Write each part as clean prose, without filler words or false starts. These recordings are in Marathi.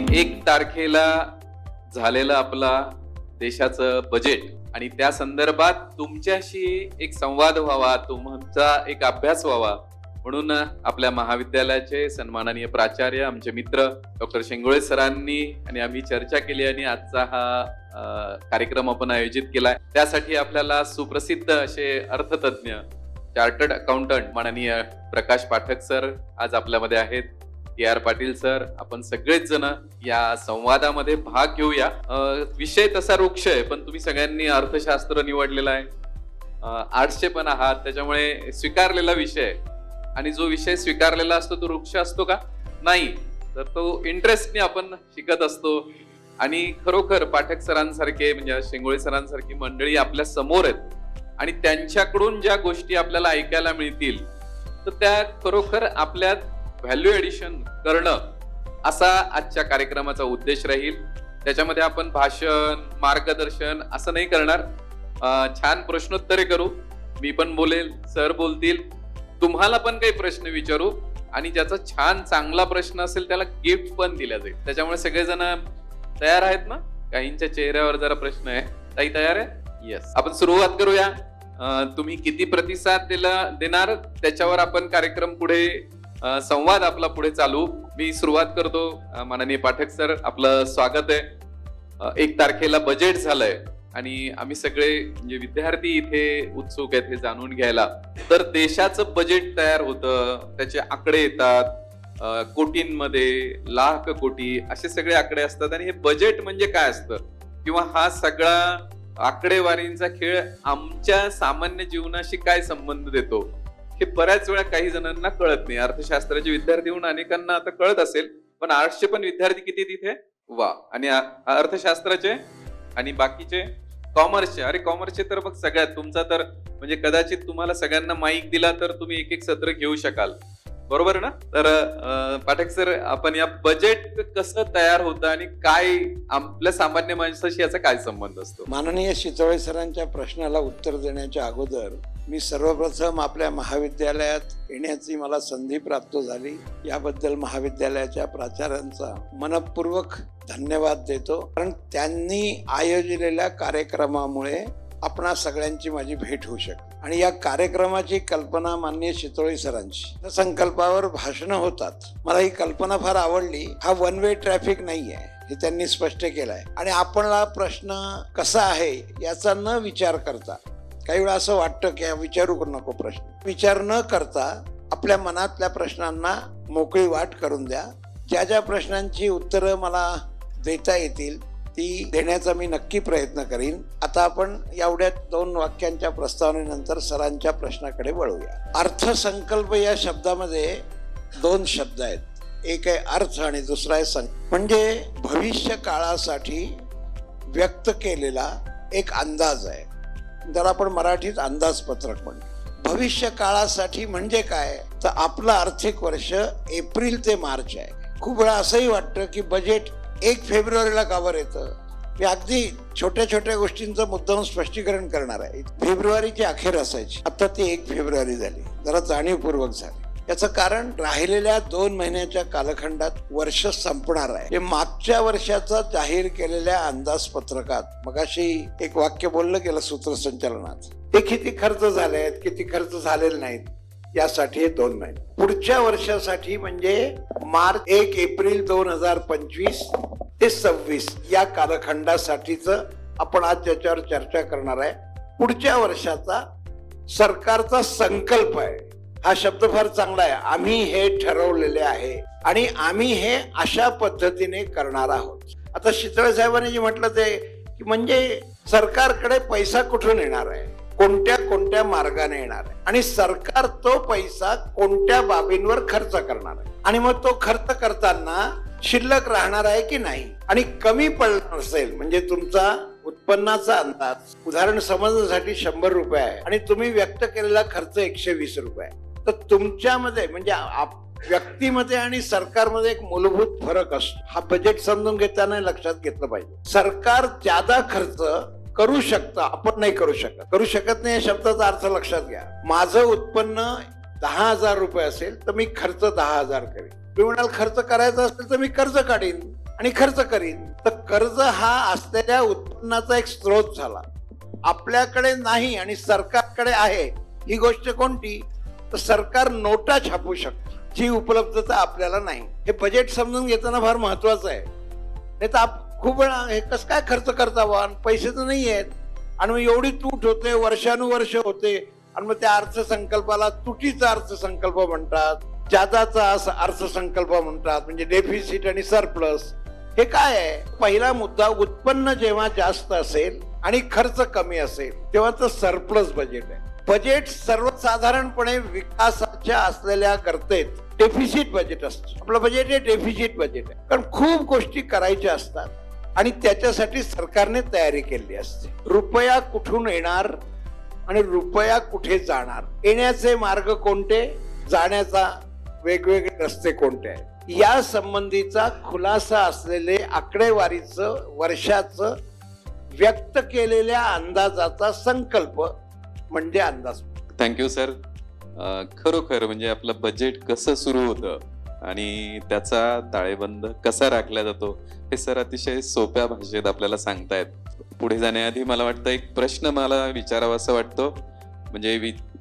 1 तारखेला झालेलं आपला देशाचं बजेट आणि त्या संदर्भात तुमच्याशी एक संवाद व्हावा, तुमचा एक अभ्यास व्हावा म्हणून आपल्या महाविद्यालयाचे सन्माननीय प्राचार्य आमचे मित्र डॉक्टर शेंगोळे सरांनी आणि आम्ही चर्चा केली आणि आजचा हा कार्यक्रम आपण आयोजित केलाय। त्यासाठी आपल्याला सुप्रसिद्ध असे अर्थतज्ञ चार्टर्ड अकाउंटंट माननीय प्रकाश पाठक सर आज आपल्यामध्ये आहेत। AR पाटील सर, आपण सगळेच जण या संवादामध्ये भाग घेऊया। विषय तसा वृक्ष आहे, पण तुम्ही सगळ्यांनी अर्थशास्त्र निवडलेला आहे, आर्ट्सचे पण आहात, त्याच्यामुळे स्वीकारलेला विषय आहे। आणि जो विषय स्वीकारलेला असतो तो वृक्ष असतो का? नाही, तर तो इंटरेस्टने आपण शिकत असतो। आणि खरोखर पाठक सरांसारखे म्हणजे शेंगोळे सरांसारखी मंडळी आपल्या समोर आहेत आणि त्यांच्याकडून ज्या गोष्टी आपल्याला ऐकायला मिळतील तर त्या खरोखर आपल्यात व्हॅल्यू एडिशन करणं असा आजच्या कार्यक्रमाचा उद्देश राहील। त्याच्यामध्ये आपण भाषण, मार्गदर्शन असं नाही करणार, छान प्रश्नोत्तरे करू, मी पण बोलेल, सर बोलतील, तुम्हाला पण काही प्रश्न विचारू आणि ज्याचा छान चांगला प्रश्न असेल त्याला गिफ्ट पण दिल्या जाईल। त्याच्यामुळे सगळेजण तयार आहेत ना? काहींच्या चेहऱ्यावर जरा प्रश्न आहे, ताई तयार आहे? येस, आपण सुरुवात करूया। तुम्ही किती प्रतिसाद देणार त्याच्यावर आपण कार्यक्रम पुढे संवाद आपला पुढे चालू। मी सुरुवात करतो। माननीय पाठक सर, आपलं स्वागत आहे। 1 तारखेला बजेट झालंय आणि आम्ही सगळे म्हणजे विद्यार्थी इथे उत्सुक आहेत हे जाणून घ्यायला। तर देशाचं बजेट तयार होतं, त्याचे आकडे येतात, कोटींमध्ये, लाख कोटी असे सगळे आकडे असतात आणि हे बजेट म्हणजे काय असतं किंवा हा सगळा आकडेवारींचा खेळ आमच्या सामान्य जीवनाशी काय संबंध देतो हे बऱ्याच वेळा काही जणांना कळत नाही। अर्थशास्त्राचे विद्यार्थी म्हणून अनेकांना आता कळत असेल, पण आर्ट्सचे पण विद्यार्थी किती तिथे? वा, आणि अर्थशास्त्राचे आणि बाकीचे कॉमर्सचे, अरे कॉमर्सचे तर मग सगळ्यात तुमचा तर म्हणजे कदाचित तुम्हाला सगळ्यांना माईक दिला तर तुम्ही एक सत्र घेऊ शकाल, बरोबर ना? तर पाठक सर, आपण या बजेट कसं तयार होतं आणि काय आपल्या सामान्य माणसाशी याचा काय संबंध असतो? माननीय शितोळे सरांच्या प्रश्नाला उत्तर देण्याच्या अगोदर मी सर्वप्रथम आपल्या महाविद्यालयात येण्याची मला संधी प्राप्त झाली, याबद्दल महाविद्यालयाच्या प्राचार्यांचा मनपूर्वक धन्यवाद देतो। कारण त्यांनी आयोजलेल्या कार्यक्रमामुळे आपणा सगळ्यांची माझी भेट होऊ शकते आणि या कार्यक्रमाची कल्पना माननीय शितोळे सरांची संकल्पावर भाषणं होतात। मला ही कल्पना फार आवडली। हा वन वे ट्रॅफिक नाही आहे हे त्यांनी स्पष्ट केलंय आणि आपला प्रश्न कसा आहे याचा न विचार करता, काही वेळा असं वाटतं की विचारू नको प्रश्न, विचार न करता आपल्या मनातल्या प्रश्नांना मोकळी वाट करून द्या। ज्या ज्या प्रश्नांची उत्तरं मला देता येतील ती देण्याचा मी नक्की प्रयत्न करीन। आता आपण एवढ्या 2 वाक्यांच्या प्रस्तावनेनंतर सरांच्या प्रश्नाकडे वळूया। अर्थसंकल्प या शब्दामध्ये 2 शब्द आहेत, एक आहे अर्थ आणि दुसरा आहे संकल्प। म्हणजे भविष्य काळासाठी व्यक्त केलेला एक अंदाज आहे, त्याला आपण मराठीत अंदाजपत्रक म्हणतो। भविष्य काळासाठी म्हणजे काय तर आपलं आर्थिक वर्ष एप्रिल ते मार्च आहे। खूप वेळा असंही वाटतं की बजेट 1 फेब्रुवारीला का बरं येतं? मी अगदी छोट्या छोट्या गोष्टींचं मुद्दाम स्पष्टीकरण करणार आहे। फेब्रुवारीची अखेर असायची, आता ती 1 फेब्रुवारी झाली, जरा जाणीवपूर्वक झाली। याचं कारण राहिलेल्या 2 महिन्याच्या कालखंडात वर्ष संपणार आहे। हे मागच्या वर्षाचा जाहीर केलेल्या अंदाजपत्रकात मगाशी एक वाक्य बोललं गेलं सूत्रसंचालनात, ते किती खर्च झाले आहेत, किती खर्च झालेले नाहीत यासाठी हे 2 महिने। पुढच्या वर्षासाठी म्हणजे मार्च 1 एप्रिल 2025 ते 26 या कालखंडासाठीच आपण आज ज्याच्यावर चर्चा करणार आहे। पुढच्या वर्षाचा सरकारचा संकल्प आहे। हा शब्द फार चांगला आहे। आम्ही हे ठरवलेले आहे आणि आम्ही हे अशा पद्धतीने करणार आहोत। आता शितोळे साहेबांनी जे म्हटलं ते की म्हणजे सरकारकडे पैसा कुठून येणार आहे, कोणत्या मार्गाने येणार आहे आणि सरकार तो पैसा कोणत्या बाबींवर खर्च करणार आहे आणि मग तो खर्च करताना शिल्लक राहणार आहे की नाही आणि कमी पडणार असेल म्हणजे तुमचा उत्पन्नाचा अंदाज उदाहरण समजण्यासाठी 100 रुपये आहे आणि तुम्ही व्यक्त केलेला खर्च 120 रुपये आहे, तर तुमच्यामध्ये म्हणजे व्यक्तीमध्ये आणि सरकारमध्ये एक मूलभूत फरक असतो। हा बजेट समजून घेताना लक्षात घेतलं पाहिजे। सरकार ज्यादा खर्च करू शकतं, आपण नाही करू शकत। करू शकत नाही या शब्दाचा अर्थ लक्षात घ्या। माझं उत्पन्न 10,000 रुपये असेल तर मी खर्च 10,000 करेन। तुम्ही म्हणाल खर्च करायचा असेल तर मी कर्ज काढीन, आणि खर्च करीन. तर कर्ज हा असलेल्या उत्पन्नाचा एक स्रोत झाला. आपल्याकडे नाही आणि सरकारकडे आहे, ही गोष्ट कोणती? तर सरकार नोटा छापू शकते, जी उपलब्धता आपल्याला नाही. हे बजेट समजून घेताना फार महत्वाचं आहे. नाही तर खूप वेळा हे कसं काय खर्च करता बा, पैसे तर नाही आहेत, आणि मग एवढी तूट होते, वर्षानुवर्ष होते, आणि मग त्या अर्थसंकल्पाला तुटीचा अर्थसंकल्प म्हणतात, जादाचा अर्थसंकल्प म्हणतात, म्हणजे डेफिसिट आणि सरप्लस. हे काय आहे? पहिला मुद्दा, उत्पन्न जेव्हा जास्त असेल आणि खर्च कमी असेल तेव्हा तर सरप्लस बजेट आहे. बजेट सर्वसाधारणपणे विकासाच्या असलेल्या गरजेत डेफिसिट बजेट असतं. आपलं बजेट हे डेफिसिट बजेट आहे, कारण खूप गोष्टी करायच्या असतात आणि त्याच्यासाठी सरकारने तयारी केली असते. रुपया कुठून येणार आणि रुपया कुठे जाणार, येण्याचे मार्ग कोणते, जाण्याचा वेगवेगळे रस्ते कोणते आहेत, या संबंधीचा खुलासा असलेले आकडेवारीचं वर्षाचं व्यक्त केलेल्या अंदाजाचा संकल्प म्हणजे अंदाज. Thank you sir. खरोखर म्हणजे आपलं बजेट कसं सुरू होतं आणि त्याचा ताळेबंद कसा राखला जातो हे सर अतिशय सोप्या भाषेत आपल्याला सांगतायत. पुढे जाण्याआधी मला वाटतं एक प्रश्न मला विचारावा असं वाटतो, म्हणजे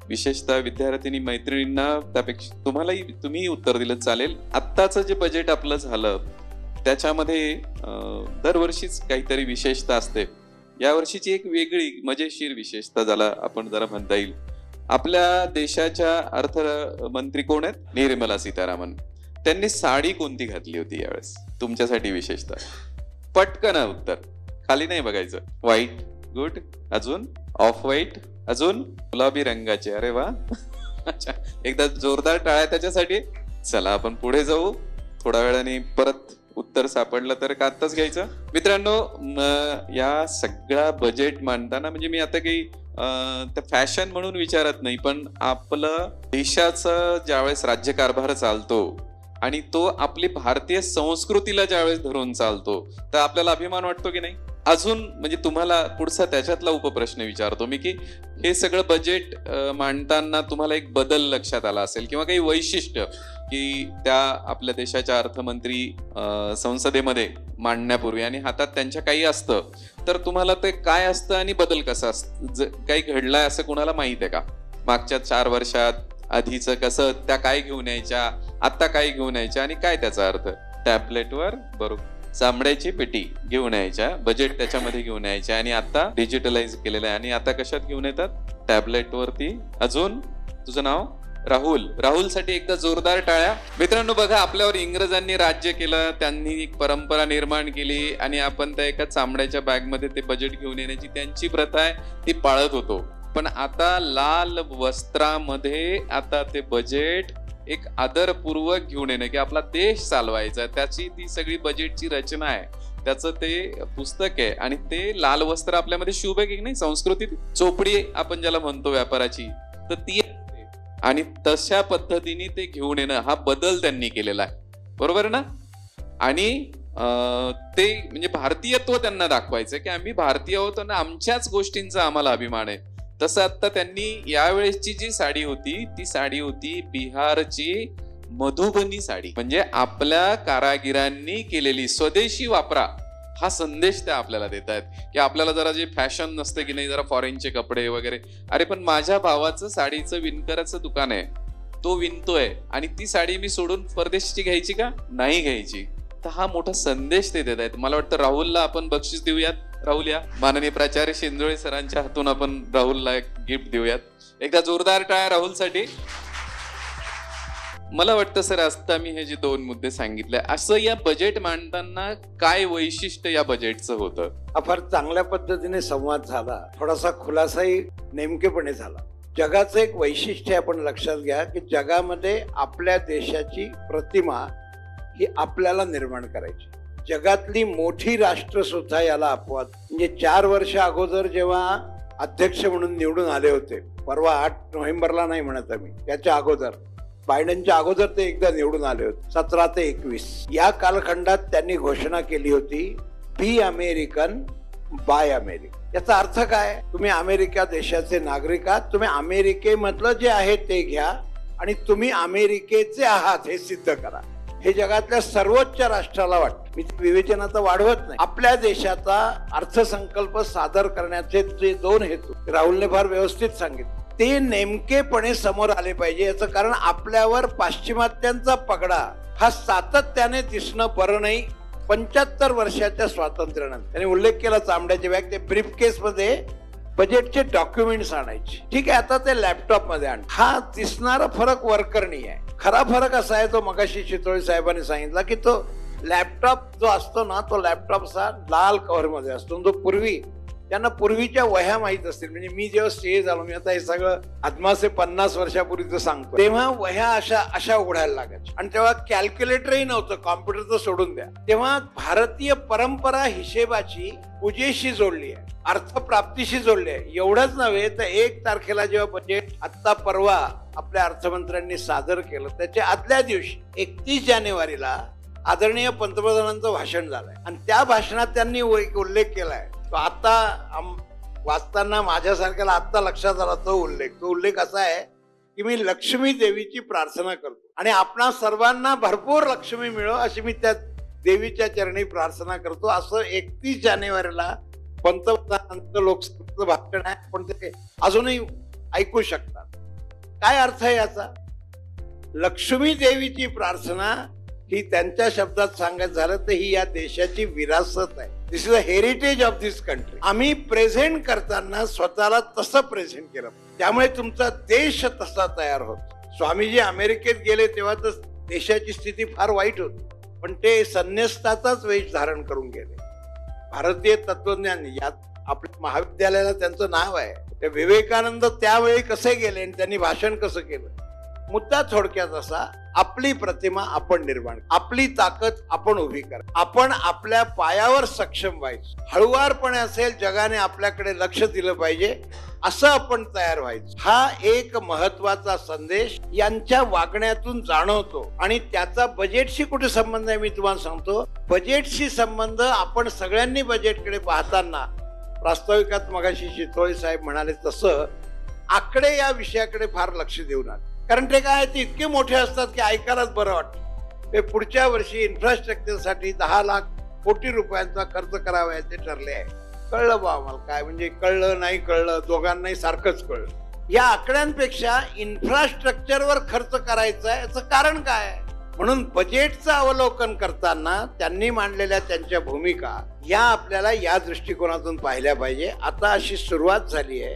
विशेषतः विद्यार्थिनी मैत्रिणींना, त्यापेक्षा तुम्ही उत्तर दिलं चालेल. आत्ताचं जे बजेट आपलं झालं त्याच्यामध्ये दरवर्षीच काहीतरी विशेषता असते. या वर्षीची एक वेगळी मजेशीर विशेषता ज्याला आपण जरा म्हणता येईल, आपल्या देशाच्या अर्थमंत्री कोण आहेत? निर्मला सीतारामन. त्यांनी साडी कोणती घातली होती यावेळेस तुमच्यासाठी विशेषतः? पटकन उत्तर, खाली नाही बघायचं. White, good. अजून ऑफ व्हाईट, अजून गुलाबी रंगाचे. अरे वा, अच्छा, एकदा जोरदार टाळ्या त्याच्यासाठी. चला आपण पुढे जाऊ. थोड्या वेळाने परत उत्तर सापडलं तर आत्ताच घ्यायचं. मित्रांनो, या सगळा बजेट मांडताना म्हणजे मी आता काही त्या फॅशन म्हणून विचारत नाही, पण आपलं देशाचं ज्यावेळेस राज्यकारभार चालतो आणि तो आपली भारतीय संस्कृतीला ज्यावेळेस धरून चालतो तर आपल्याला अभिमान वाटतो की नाही? अजून म्हणजे तुम्हाला पुढचा त्याच्यातला उपप्रश्न विचारतो मी, की हे सगळं बजेट मांडताना तुम्हाला एक बदल लक्षात आला असेल किंवा काही वैशिष्ट्य की त्या आपल्या देशाच्या अर्थमंत्री संसदेमध्ये मांडण्यापूर्वी आणि हातात त्यांच्या काही असतं, तर तुम्हाला ते काय असतं आणि बदल कसा असतं, काही घडलाय असं कुणाला माहित आहे का? मागच्या 4 वर्षात आधीचं कसं, त्या काय घेऊन यायच्या, आता काय घेऊन यायच्या आणि काय त्याचा अर्थ? टॅबलेटवर बरोबर चामड्याची पेटी घेऊन यायच्या, बजेट त्याच्यामध्ये घेऊन यायच्या, आणि आता डिजिटलाइज केलेलं आहे आणि आता कशात घेऊन येतात? टॅबलेट वरती. अजून तुझं नाव? राहुल. राहुलसाठी एकदा जोरदार टाळ्या. मित्रांनो बघा, आपल्यावर इंग्रजांनी राज्य केलं, त्यांनी एक परंपरा निर्माण केली आणि आपण त्या एका चामड्याच्या बॅगमध्ये ते बजेट घेऊन येण्याची त्यांची प्रथा आहे, ती पाळत होतो. पण आता लाल वस्त्रामध्ये आता ते बजेट एक आदरपूर्वक घेऊन येणं, की आपला देश चालवायचा, त्याची ती सगळी बजेटची रचना आहे, त्याचं ते पुस्तक आहे आणि ते लाल वस्त्र आपल्यामध्ये शुभ आहे की नाही? संस्कृतीत चोपडी आपण ज्याला म्हणतो व्यापाराची, तर ती आणि तशा पद्धतीने ते घेऊन येणं हा बदल त्यांनी केलेला आहे, बरोबर ना? आणि ते म्हणजे भारतीयत्व त्यांना दाखवायचं की आम्ही भारतीय आहोत आणि आमच्याच गोष्टींचा आम्हाला अभिमान आहे. तसं आता त्यांनी यावेळेसची जी साडी होती ती साडी होती बिहारची मधुबनी साडी, म्हणजे आपल्या कारागिरांनी केलेली, स्वदेशी वापरा हा संदेश त्या आपल्याला देत आहेत. की आपल्याला जरा जे फॅशन नसते की नाही, जरा फॉरेनचे कपडे वगैरे, अरे पण माझ्या भावाचं साडीचं विणकराचं दुकान आहे, तो विणतोय आणि ती साडी मी सोडून परदेशची घ्यायची का? नाही घ्यायची. तर हा मोठा संदेश ते देत आहेत. मला वाटतं राहुलला आपण बक्षीस देऊयात. राहुल या, माननीय प्राचार्य शिंदोळे सरांच्या हातून आपण राहुलला एक गिफ्ट देऊयात. एकदा जोरदार टाळ्या राहुलसाठी. मला वाटतं सर, आता मी हे जे 2 मुद्दे सांगितले, असं या बजेट मांडताना काय वैशिष्ट्य या बजेटचं होतं? हा फार चांगल्या पद्धतीने संवाद झाला, थोडासा खुलासाही नेमकेपणे झाला. जगाचं एक वैशिष्ट्य आपण लक्षात घ्या की जगामध्ये आपल्या देशाची प्रतिमा ही आपल्याला निर्माण करायची. जगातली मोठी राष्ट्र सुद्धा याला अपवाद. म्हणजे 4 वर्ष अगोदर जेव्हा अध्यक्ष म्हणून निवडून आले होते, परवा 8 नोव्हेंबरला नाही म्हणत आम्ही, त्याच्या अगोदर, बायडनच्या अगोदर ते एकदा निवडून आले होते 17 ते 21. या कालखंडात त्यांनी घोषणा केली होती, बी अमेरिकन बाय अमेरिकन. याचा अर्थ काय? तुम्ही अमेरिका देशाचे नागरिक आहात, तुम्ही अमेरिकेमधलं जे आहे ते घ्या आणि तुम्ही अमेरिकेचे आहात हे सिद्ध करा. हे जगातल्या सर्वोच्च राष्ट्राला वाटतं. मी विवेचन आता वाढवत नाही. आपल्या देशाचा अर्थसंकल्प सादर करण्याचे जे 2 हेतू राहुलने फार व्यवस्थित सांगितले, ते नेमकेपणे समोर आले पाहिजे. याचं कारण आपल्यावर पाश्चिमात्यांचा पगडा हा सातत्याने दिसणं बरं नाही. 75 वर्षाच्या स्वातंत्र्यानंतर त्यांनी उल्लेख केला चामड्याचे बॅग, ते ब्रीफकेस मध्ये बजेटचे डॉक्युमेंट्स आणायचे. ठीक आहे, आता ते लॅपटॉप मध्ये आण. हा दिसणारा फरक वरकरणी आहे. खरा फरक असा आहे, तो मगाशी चितोळे साहेबांनी सांगितला, की तो लॅपटॉप जो असतो ना, तो लॅपटॉप असा लाल कव्हर मध्ये असतो. तो पूर्वी त्यांना पूर्वीच्या वह्या माहित असतील. म्हणजे मी जेव्हा स्टेज झालो, मी आता हे सगळं आदमासे 50 वर्षापूर्वीच सांगतो, तेव्हा वह्या अशा उघडायला लागायच्या. आणि तेव्हा कॅल्क्युलेटरही नव्हतं, कॉम्प्युटरचं सोडून द्या. तेव्हा भारतीय परंपरा हिशेबाची पूजेशी जोडली आहे, अर्थप्राप्तीशी जोडली आहे. एवढंच नव्हे तर 1 तारखेला जेव्हा बजेट आत्ता परवा आपल्या अर्थमंत्र्यांनी सादर केलं, त्याच्या आदल्या दिवशी 31 जानेवारीला आदरणीय पंतप्रधानांचं भाषण झालंय. आणि त्या भाषणात त्यांनी उल्लेख केलाय, तो आता वाचताना माझ्यासारख्याला आत्ता लक्षात आला तो उल्लेख असा आहे की मी लक्ष्मी देवीची प्रार्थना करतो आणि आपणा सर्वांना भरपूर लक्ष्मी मिळो अशी मी त्या देवीच्या चरणी प्रार्थना करतो. असं 31 जानेवारीला पंतप्रधानांचं लोकसभेचं भाषण आहे. पण ते अजूनही ऐकू शकतात. काय अर्थ आहे याचा? लक्ष्मी देवीची प्रार्थना ही त्यांच्या शब्दात सांगायचं झालं तर ही या देशाची विरासत आहे. This is a heritage of this country. आम्ही प्रेझेंट करताना स्वतःला तसं प्रेझेंट केलं, त्यामुळे तुमचा देश तसा तयार होतो. स्वामीजी अमेरिकेत गेले तेव्हा तर देशाची स्थिती फार वाईट होती, पण ते संन्यस्ताचाच वेश धारण करून गेले. भारतीय तत्वज्ञान, यात आपल्या महाविद्यालयाला त्यांचं नाव आहे. ते विवेकानंद त्यावेळी कसे गेले आणि त्यांनी भाषण कसं केलं. मुद्दा थोडक्यात असा, आपली प्रतिमा आपण निर्माण, आपली ताकद आपण उभी करा, आपण आपल्या पायावर सक्षम व्हायचं. हळुवारपणे असेल, जगाने आपल्याकडे लक्ष दिलं पाहिजे असं आपण तयार व्हायचं. हा एक महत्वाचा संदेश यांच्या वागण्यातून जाणवतो. आणि त्याचा बजेटशी कुठे संबंध आहे मी तुम्हाला सांगतो. बजेटशी संबंध आपण सगळ्यांनी बजेटकडे पाहताना, प्रास्ताविकात मगाशी चितोळे साहेब म्हणाले तसं, आकडे या विषयाकडे फार लक्ष देऊ नका. कारण ते काय, ते इतके मोठे असतात की ऐकायलाच बरं वाटतं. ते पुढच्या वर्षी इन्फ्रास्ट्रक्चरसाठी 10 लाख कोटी रुपयांचा खर्च करावयाचे ठरले आहे. कळलं बा आम्हाला काय, म्हणजे कळलं नाही कळलं, दोघांनाही सारखंच कळलं. या आकड्यांपेक्षा इन्फ्रास्ट्रक्चरवर खर्च करायचा आहे, याचं कारण काय आहे? म्हणून बजेटचं अवलोकन करताना त्यांनी मांडलेल्या त्यांच्या भूमिका या आपल्याला या दृष्टिकोनातून पाहिल्या पाहिजे. आता अशी सुरुवात झाली आहे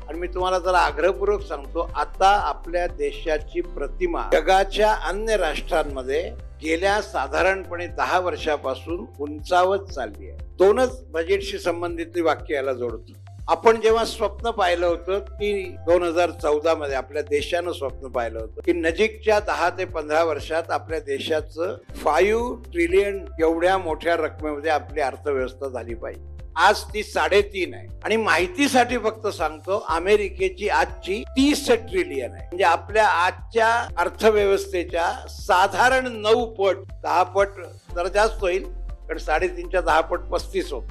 आणि मी तुम्हाला जरा आग्रहपूर्वक सांगतो, आता आपल्या देशाची प्रतिमा जगाच्या अन्य राष्ट्रांमध्ये गेल्या साधारणपणे 10 वर्षापासून उंचावत चालली आहे. 2च बजेटशी संबंधित वाक्य याला जोडतो. आपण जेव्हा स्वप्न पाहिलं होतं की 2014 मध्ये आपल्या देशानं स्वप्न पाहिलं होतं की नजीकच्या 10 ते 15 वर्षात आपल्या देशाचं 5 ट्रिलियन एवढ्या मोठ्या रकमेमध्ये आपली अर्थव्यवस्था झाली पाहिजे. आज ती 3.5 आहे. आणि माहितीसाठी फक्त सांगतो, अमेरिकेची आजची 30 ट्रिलियन आहे. म्हणजे आपल्या आजच्या अर्थव्यवस्थेच्या साधारण 9 पट, 10 पट जरा जास्त होईल, कारण 3.5च्या 10 पट 35 होत,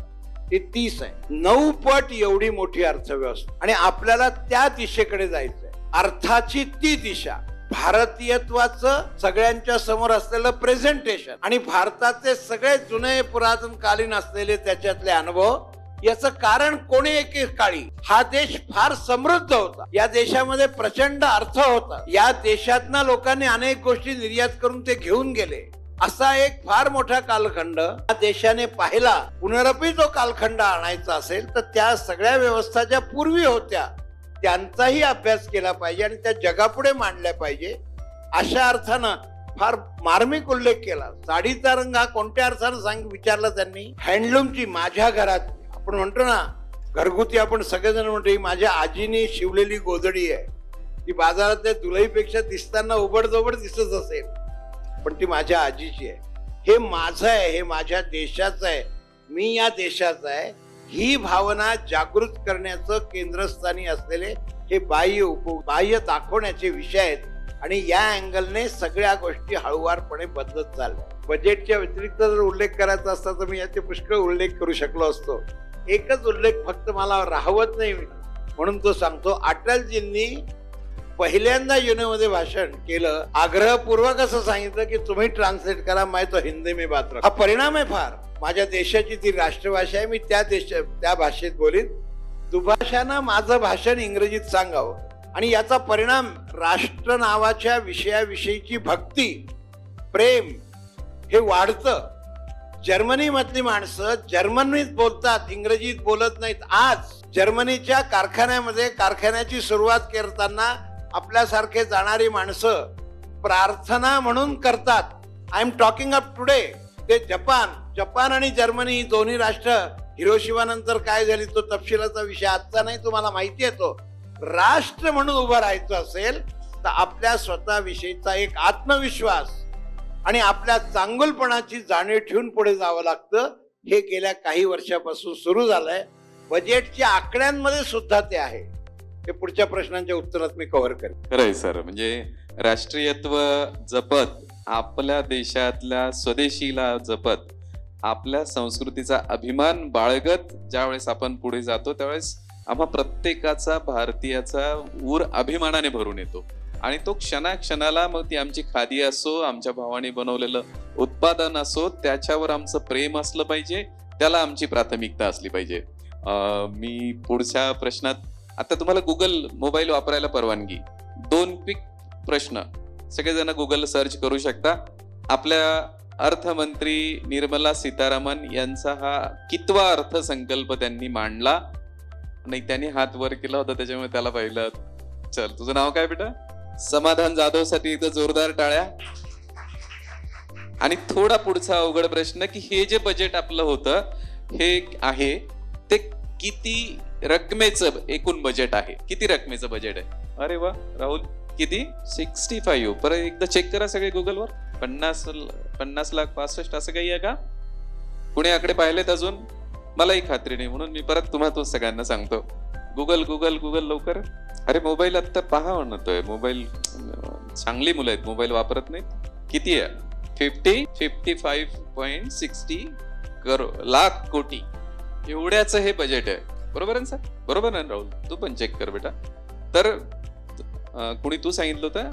ती 30 आहे. 9 पट एवढी मोठी अर्थव्यवस्था. आणि आपल्याला त्या दिशेकडे जायचंय. अर्थाची ती दिशा, भारतीयत्वाचं सगळ्यांच्या समोर असलेलं प्रेझेंटेशन आणि भारताचे सगळे जुने पुरातनकालीन असलेले त्याच्यातले अनुभव. याचं कारण कोणी एके काळी हा देश फार समृद्ध होता. या देशामध्ये प्रचंड अर्थ होता. या देशातनं लोकांनी अनेक गोष्टी निर्यात करून ते घेऊन गेले. असा एक फार मोठा कालखंड या देशाने पाहिला. पुनरपी जो कालखंड आणायचा असेल तर त्या सगळ्या व्यवस्था ज्या पूर्वी होत्या त्यांचाही अभ्यास केला पाहिजे आणि त्या जगापुढे मांडल्या पाहिजे. अशा अर्थानं फार मार्मिक उल्लेख केला. साडीचा रंग हा कोणत्या अर्थानं विचारला त्यांनी. हँडलूमची, माझ्या घरात आपण म्हणतो ना घरगुती, आपण सगळेजण म्हणतो ही माझ्या आजीने शिवलेली गोधडी आहे. ती बाजारातल्या दुलईपेक्षा दिसताना उबडधोबड दिसत असेल, पण ती माझ्या आजीची आहे. हे माझं आहे, हे माझ्या देशाचं आहे, मी या देशाचा आहे. ही भावना जागृत करण्याचं केंद्रस्थानी असलेले हे बाह्य दाखवण्याचे विषय आहेत. आणि या अँगलने सगळ्या गोष्टी हळूवारपणे बदलत चालल्या. बजेटच्या व्यतिरिक्त जर उल्लेख करायचा असता तर मी याचे पुष्कळ उल्लेख करू शकलो असतो. एकच उल्लेख फक्त मला राहवत नाही म्हणून तो सांगतो. अटलजींनी पहिल्यांदा युनेमध्ये भाषण केलं, आग्रहपूर्वक असं सांगितलं की तुम्ही ट्रान्सलेट करा, मैं तो हिंदी में बात रहा. हा परिणाम आहे फार. माझ्या देशाची ती राष्ट्रभाषा आहे, मी त्या भाषेत बोलीन. दुभाषानं माझं भाषण इंग्रजीत सांगावं आणि याचा परिणाम राष्ट्र नावाच्या विषयाविषयीची भक्ती, प्रेम हे वाढतं. जर्मनी मधली माणसं जर्मनीत बोलतात, इंग्रजीत बोलत नाहीत. आज जर्मनीच्या कारखान्यामध्ये कारखान्याची सुरुवात करताना आपल्यासारखे जाणारी माणसं प्रार्थना म्हणून करतात. I am talking up today. ते जपान आणि जर्मनी ही दोन्ही राष्ट्र हिरोशिमा नंतर काय झाली तो तपशिलाचा विषय आजचा नाही, तुम्हाला माहिती आहे. तो राष्ट्र म्हणून उभं राहायचं असेल तर आपल्या स्वतःविषयीचा एक आत्मविश्वास आणि आपल्या चांगुलपणाची जाणीव ठेवून पुढे जावं लागतं. हे गेल्या काही वर्षापासून सुरू झालंय. बजेटच्या आकड्यांमध्ये सुद्धा ते आहे. हे पुढच्या प्रश्नांच्या उत्तरात मी कव्हर करेन. खरंय सर, म्हणजे राष्ट्रीयत्व जपत, आपल्या देशातल्या स्वदेशीला जपत, आपल्या संस्कृतीचा अभिमान बाळगत ज्यावेळेस आपण पुढे जातो त्यावेळेस आम्हा प्रत्येकाचा, भारतीयाचा ऊर अभिमानाने भरून येतो. आणि तो क्षणाक्षणाला, मग ती आमची खादी असो, आमच्या भावाने बनवलेलं उत्पादन असो, त्याच्यावर आमचं प्रेम असलं पाहिजे, त्याला आमची प्राथमिकता असली पाहिजे. मी पुढच्या प्रश्नात, आता तुम्हाला गुगल मोबाईल वापरायला परवानगी, 2 क्विक प्रश्न, सगळेजण गुगल सर्च करू शकता. आपल्या अर्थमंत्री निर्मला सीतारामन यांचा हा कितवा अर्थसंकल्प त्यांनी मांडला? नाही, त्यांनी हात वर केला होता त्याच्यामुळे त्याला पाहिलं. चल, तुझं नाव काय बेटा? समाधान जाधव साठी इथं जोरदार टाळ्या. आणि थोडा पुढचा अवघड प्रश्न की हे जे बजेट आपलं होतं हे आहे ते किती रकमेचं एकूण बजेट आहे? किती रकमेचं बजेट आहे? अरे वा राहुल, किती? 65. परत एकदा चेक करा सगळे गुगलवर. 50 लाख 65 असं काही आहे का? कुणी आकडे पाहिलेत अजून? मलाही खात्री नाही, म्हणून मी परत तुम्हाला सगळ्यांना सांगतो. गुगल गुगल गुगल लवकर. अरे मोबाईल आता पहा म्हणतोय, मोबाईल चांगली मुलं आहेत, मोबाईल वापरत नाहीत. किती आहे? 55.60 लाख कोटी एवढ्याचं हे बजेट आहे. बरोबर आहे सर? बरोबर आहे राहुल? तू पण चेक कर बेटा. तर कुणी तू सांगितलं होतं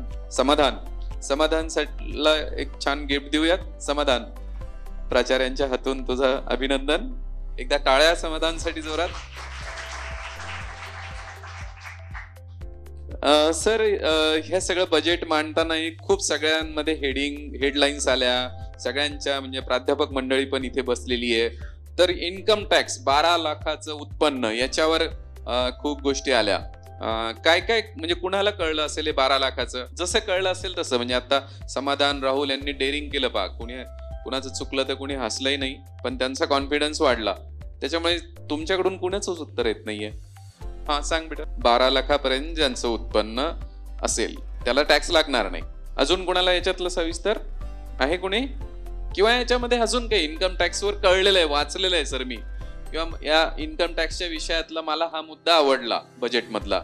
समाधानला एक छान गिफ्ट देऊयात. समाधान, प्राचार्यांच्या हातून तुझं अभिनंदन. एकदा टाळ्या समाधानसाठी जोरात. सर, हे सगळं बजेट मांडताना खूप सगळ्यांमध्ये हेडलाईन्स आल्या, सगळ्यांच्या म्हणजे प्राध्यापक मंडळी पण इथे बसलेली आहे. तर इन्कम टॅक्स 12 लाखाचं उत्पन्न याच्यावर खूप गोष्टी आल्या. काय काय म्हणजे कुणाला कळलं असेल हे 12 लाखाचं? जसं कळलं असेल तसं, म्हणजे आता समाधान, राहुल यांनी डेअरिंग केलं पहा. कुणाचं चुकलं तर कुणी हसलंही नाही, पण त्यांचा कॉन्फिडन्स वाढला. त्याच्यामुळे तुमच्याकडून कुणाचंच उत्तर येत नाहीये. हा सांग बेटा. 12 लाखापर्यंत ज्यांचं उत्पन्न असेल त्याला टॅक्स लागणार नाही. अजून कुणाला याच्यातलं सविस्तर आहे कुणी? किंवा याच्यामध्ये अजून काही इन्कम टॅक्सवर कळलेलं आहे, वाचलेलं आहे सर मी, किंवा या इन्कम टॅक्सच्या विषयातला मला हा मुद्दा आवडला बजेट मधला.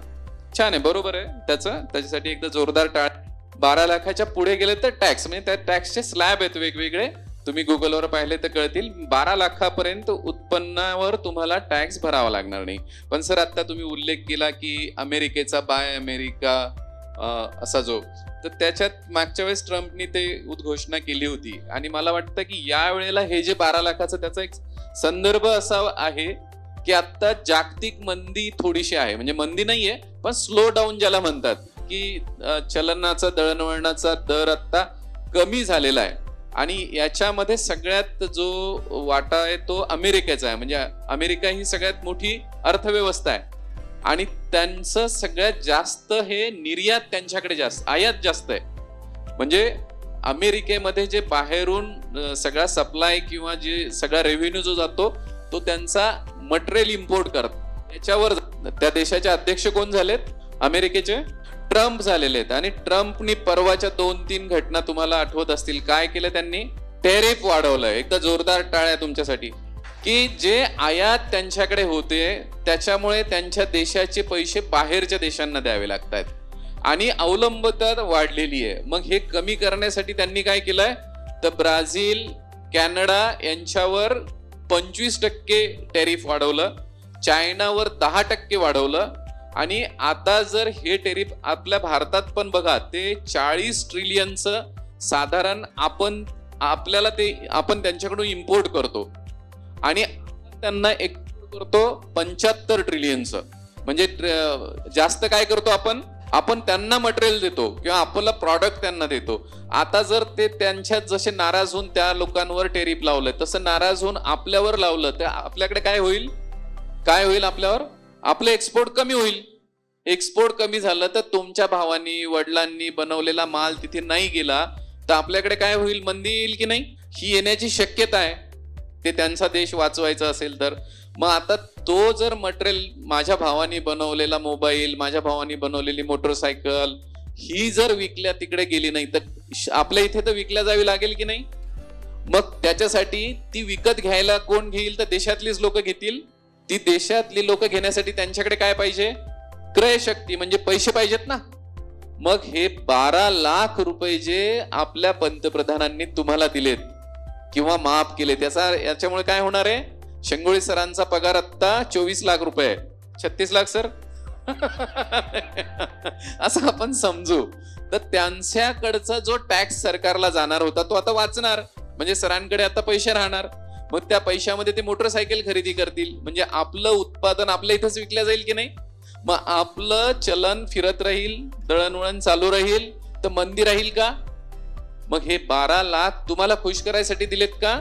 छान आहे, बरोबर आहे त्याच्यासाठी एकदा जोरदार टाळ. 12 लाखाच्या पुढे गेले तर टॅक्स, म्हणजे त्या टॅक्सचे स्लॅब आहेत वेगवेगळे, तुम्ही गुगलवर पाहिले तर कळतील. 12 लाखापर्यंत उत्पन्नावर तुम्हाला टॅक्स भरावा लागणार नाही. पण सर आता तुम्ही उल्लेख केला की अमेरिकेचा बाय अमेरिका असा जो, तर त्याच्यात मागच्या वेळेस ट्रम्पनी ते उद्घोषणा केली होती. आणि मला वाटतं की या वेळेला हे जे 12 लाखाचं त्याचा एक संदर्भ असा आहे की आता जागतिक मंदी थोडीशी आहे, म्हणजे मंदी नाहीये पण स्लो डाऊन ज्याला म्हणतात, की चलनाचा, दळणवळणाचा दर आता कमी झालेला आहे. आणि याच्यामध्ये सगळ्यात जो वाटा आहे तो अमेरिकेचा आहे. म्हणजे अमेरिका ही सगळ्यात मोठी अर्थव्यवस्था आहे आणि त्यांचं सगळ्यात जास्त हे निर्यात त्यांच्याकडे जास्त, आयात जास्त आहे. म्हणजे अमेरिकेमध्ये जे बाहेरून सगळा सप्लाय किंवा जे सगळा रेव्हेन्यू जो जातो तो त्यांचा मटेरियल इम्पोर्ट करतात. याच्यावर त्या देशाचे अध्यक्ष कोण झालेत? अमेरिकेचे ट्रम्प झालेले आहेत. आणि ट्रम्पनी परवाच्या 2-3 घटना तुम्हाला आठवत असतील. काय केलं त्यांनी? टेरिफ वाढवलं. एकदा जोरदार टाळ्या तुमच्यासाठी. की जे आयात त्यांच्याकडे होते त्याच्यामुळे त्यांच्या देशाचे पैसे बाहेरच्या देशांना द्यावे लागतात आणि अवलंबितता वाढलेली आहे. मग हे कमी करण्यासाठी त्यांनी काय केलंय तर ब्राझील, कॅनडा यांच्यावर 25% टेरिफ वाढवलं, चायनावर 10% वाढवलं आणि आता जर हे टेरिफ आपल्या भारतात पण बघा, ते 40 ट्रिलियनचं साधारण आपण त्यांच्याकडून इम्पोर्ट करतो आणि त्यांना एक्सपोर्ट करतो 75 ट्रिलियनचं. म्हणजे जास्त काय करतो आपण त्यांना मटेरियल देतो किंवा आपलं प्रॉडक्ट त्यांना देतो. आता जर ते त्यांच्यात जसे नाराज होऊन त्या लोकांवर टेरिफ लावलं, तसं नाराज होऊन आपल्यावर लावलं तर आपल्याकडे काय होईल आपल्यावर? आपलं एक्सपोर्ट कमी होईल. एक्सपोर्ट कमी झालं तर तुमच्या भावांनी वडिलांनी बनवलेला माल तिथे नाही गेला तर आपल्याकडे काय होईल? मंदी येईल की नाही? ही येण्याची शक्यता आहे, ते त्यांचा देश वाचवायचा असेल तर. मग आता तो जर मटेरियल, माझ्या भावानी बनवलेला मोबाईल, माझ्या भावानी बनवलेली मोटरसायकल ही जर विकल्या तिकडे गेली नाही तर आपल्या इथे तर विकल्या जावी लागेल की नाही? मग त्याच्यासाठी ती विकत घ्यायला कोण घेईल? तर देशातलीच लोक घेतील. ती देशातली लोक घेण्यासाठी त्यांच्याकडे काय पाहिजे? क्रय शक्ती, म्हणजे पैसे पाहिजेत ना. मग हे 12 लाख रुपये जे आपल्या पंतप्रधानांनी तुम्हाला दिलेत किंवा माफ केले, याच्यामुळे काय होणार आहे? शेंगोळे सरांचा पगार आता 24 लाख रुपये आहे. 36 लाख सर असं आपण समजू. तर त्यांच्याकडचा जो टॅक्स सरकारला जाणार होता तो आता वाचणार, म्हणजे सरांकडे आता पैसे राहणार. मग त्या पैशामध्ये ते मोटरसायकल खरेदी करतील, म्हणजे आपलं उत्पादन आपल्या इथंच विकल्या जाईल की नाही? मग आपलं चलन फिरत राहील, दळणवळण चालू राहील, तर मंदी राहील का? मग हे 12 लाख तुम्हाला खुश करायसाठी दिलेत का?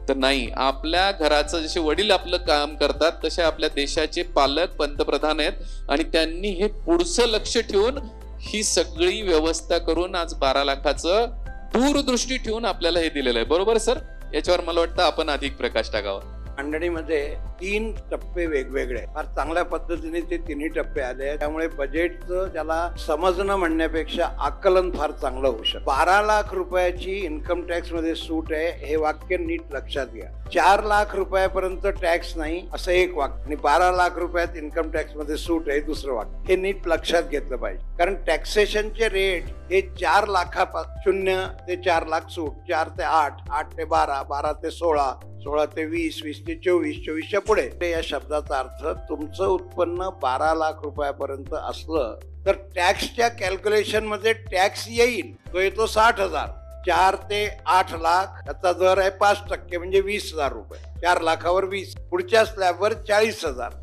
तर नाही. आपल्या घराचं जसे वडील आपलं काम करतात तसे आपल्या देशाचे पालक पंतप्रधान आहेत आणि त्यांनी हे पुढचं लक्ष ठेवून ही सगळी व्यवस्था करून आज 12 लाखाचं दूरदृष्टी ठेवून आपल्याला हे दिलेलं आहे. बरोबर सर? याच्यावर मला वाटतं आपण अधिक प्रकाश टाकावा. मंडळीमध्ये 3 टप्पे वेगवेगळे, फार चांगल्या पद्धतीने ते तिन्ही टप्पे आले. त्यामुळे बजेटचं त्याला समजणं म्हणण्यापेक्षा आकलन फार चांगलं होऊ शकतं. 12 लाख रुपयाची इन्कम टॅक्स मध्ये सूट आहे, हे वाक्य नीट लक्षात घ्या. 4 लाख रुपयापर्यंत टॅक्स नाही असं एक वाक्य, आणि 12 लाख रुपयात इन्कम टॅक्स मध्ये सूट आहे दुसरं वाक्य. हे नीट लक्षात घेतलं पाहिजे, कारण टॅक्सेशनचे रेट हे 4 लाखापासून 0 ते 4 लाख सूट, 4 ते 8, 8 ते 12, 12 ते 16, 16 ते 20, 20 ते 24, 24च्या पुढे. या शब्दाचा अर्थ तुमचं उत्पन्न 12 लाख रुपयापर्यंत असलं तर टॅक्सच्या कॅल्क्युलेशन मध्ये टॅक्स येईल, तो येतो 60,000. 4 ते 8 लाख याचा दर आहे 5%, म्हणजे 20,000 रुपये. 4 लाखावर 20, पुढच्या स्लॅबवर 40,000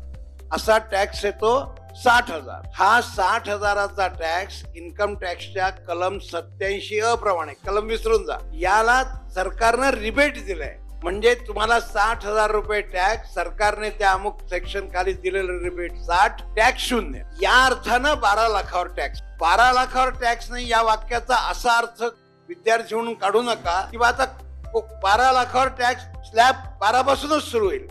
असा टॅक्स येतो 60,000. हा 60,000चा टॅक्स इन्कम टॅक्सच्या कलम 87 प्रमाणे, कलम विसरून जा, याला सरकारनं रिबेट दिलंय. म्हणजे तुम्हाला 60,000 रुपये टॅक्स, सरकारने त्या अमुक सेक्शन खाली दिलेलं रिबेट 60, टॅक्स 0. या अर्थानं 12 लाखावर टॅक्स. 12 लाखावर टॅक्स नाही या वाक्याचा असा अर्थ विद्यार्थी म्हणून काढू नका की आता 12 लाखावर टॅक्स स्लॅब 12 पासूनच सुरू होईल.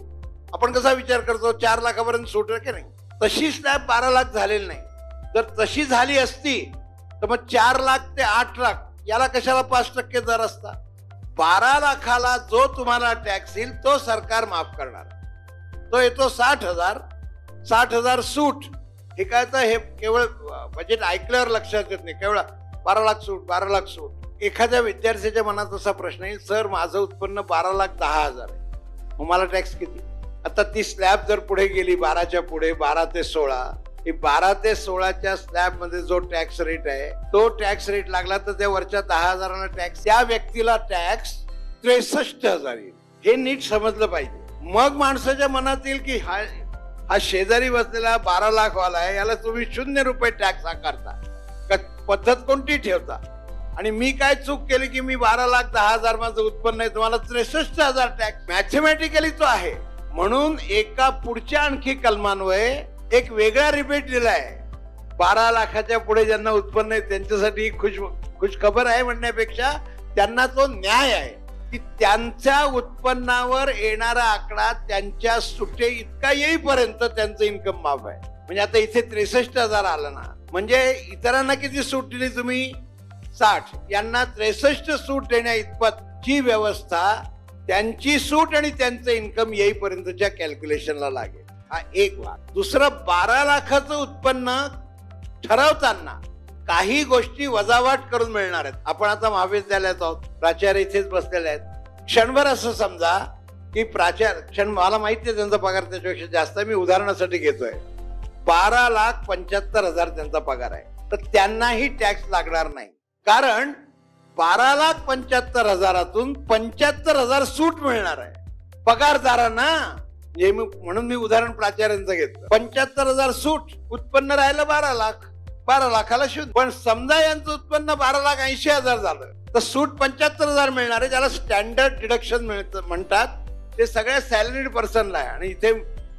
आपण कसा विचार करतो 4 लाखापर्यंत सूट आहे की नाही, तशी स्लॅब 12 लाख झालेली नाही. जर तशी झाली असती तर मग 4 लाख ते 8 लाख याला कशाला 5% दर असता? 12 लाखाला जो तुम्हाला टॅक्स येईल तो सरकार माफ करणार, तो येतो 60,000. 60,000 सूट. हे काय तर हे केवळ बजेट ऐकल्यावर लक्षात येत नाही, केवळ 12 लाख सूट, 12 लाख सूट. एखाद्या विद्यार्थ्याच्या मनात असा प्रश्न येईल, सर माझं उत्पन्न 12,10,000 आहे, मग मला टॅक्स किती? आता ती स्लॅब जर पुढे गेली 12च्या पुढे, 12 ते 16, 12 ते 16च्या स्लॅब मध्ये जो टॅक्स रेट आहे तो टॅक्स रेट लागला तर त्या वरच्या 10,000 टॅक्स, त्या व्यक्तीला टॅक्स 63,000 येईल. हे नीट समजलं पाहिजे. मग माणसाच्या मनात येईल की हा शेजारी बसलेला 12 लाख वाला आहे, याला तुम्ही 0 रुपये टॅक्स आकारता का? पद्धत कोणती ठेवता? आणि मी काय चूक केली की मी 12,10,000 माझं उत्पन्न आहे, तुम्हाला 63,000 टॅक्स. मॅथमॅटिकली तो आहे. म्हणून एका पुढच्या आणखी कलमान्वये एक वेगळा रिबेट दिलाय. 12 लाखाच्या पुढे ज्यांना उत्पन्न आहे त्यांच्यासाठी खुश खबर आहे म्हणण्यापेक्षा त्यांना तो न्याय आहे की त्यांच्या उत्पन्नावर येणारा आकडा त्यांच्या सुटे इतका येईपर्यंत त्यांचं इन्कम माफ आहे. म्हणजे आता इथे 63,000 आलं ना, म्हणजे इतरांना किती सूट दिली तुम्ही? 60. यांना 63 सूट देण्या इतपतची व्यवस्था त्यांची सूट आणि त्यांचं इन्कम येईपर्यंतच्या कॅल्क्युलेशनला लागेल. हा एक भाग. दुसरं, 12 लाखाचं उत्पन्न ठरवताना काही गोष्टी वजावट करून मिळणार आहेत. आपण आता महाविद्यालयात आहोत, प्राचार्य इथेच बसलेले आहेत. क्षणभर असं समजा की प्राचार्य, मला माहिती आहे त्यांचा पगार त्याच्यापेक्षा जास्त, मी उदाहरणासाठी घेतोय. 12,75,000 त्यांचा पगार आहे, तर त्यांनाही टॅक्स लागणार नाही. कारण 12,75,000 75,000 सूट मिळणार आहे पगारदारांना. म्हणून मी उदाहरण प्राचार्यांचं घेतलं. 75,000 सूट, उत्पन्न राहिलं 12 लाख, 12 लाखाला शोध. पण समजा यांचं उत्पन्न 12,80,000 झालं तर सूट 75,000 मिळणार आहे, ज्याला स्टँडर्ड डिडक्शन म्हणतात. ते सगळ्या सॅलरीड पर्सनला आहे आणि इथे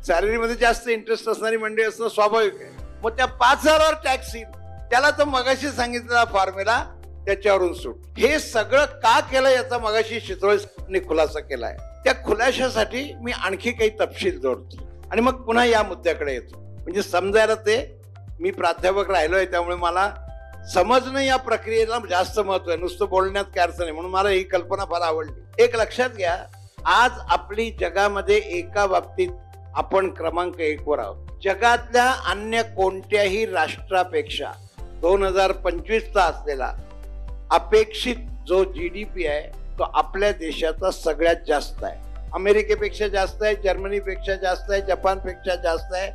सॅलरीमध्ये जास्त इंटरेस्ट असणारी मंडळी असणं स्वाभाविक आहे. मग त्या 5,000वर टॅक्स येईल, त्याला तर मगाशी सांगितलेला फॉर्म्युला त्याच्यावरून सूट. हे सगळं का केलं याचा मगाशी चितोळेंनी खुलासा केलाय. त्या खुलाशासाठी मी आणखी काही तपशील जोडतो आणि मग पुन्हा या मुद्द्याकडे येतो. म्हणजे समजायला ते मी प्राध्यापक राहिलोय त्यामुळे मला समजणं या प्रक्रियेला जास्त महत्व आहे, नुसतं बोलण्यात काय अर्थ नाही. म्हणून मला ही कल्पना फार आवडली. एक लक्षात घ्या, आज आपली जगामध्ये एका बाबतीत आपण क्रमांक 1 वर आहोत. जगातल्या अन्य कोणत्याही राष्ट्रापेक्षा 2025चा असलेला अपेक्षित जो GDP आहे तो आपल्या देशाचा सगळ्यात जास्त आहे. अमेरिकेपेक्षा जास्त आहे, जर्मनीपेक्षा जास्त आहे, जपानपेक्षा जास्त आहे,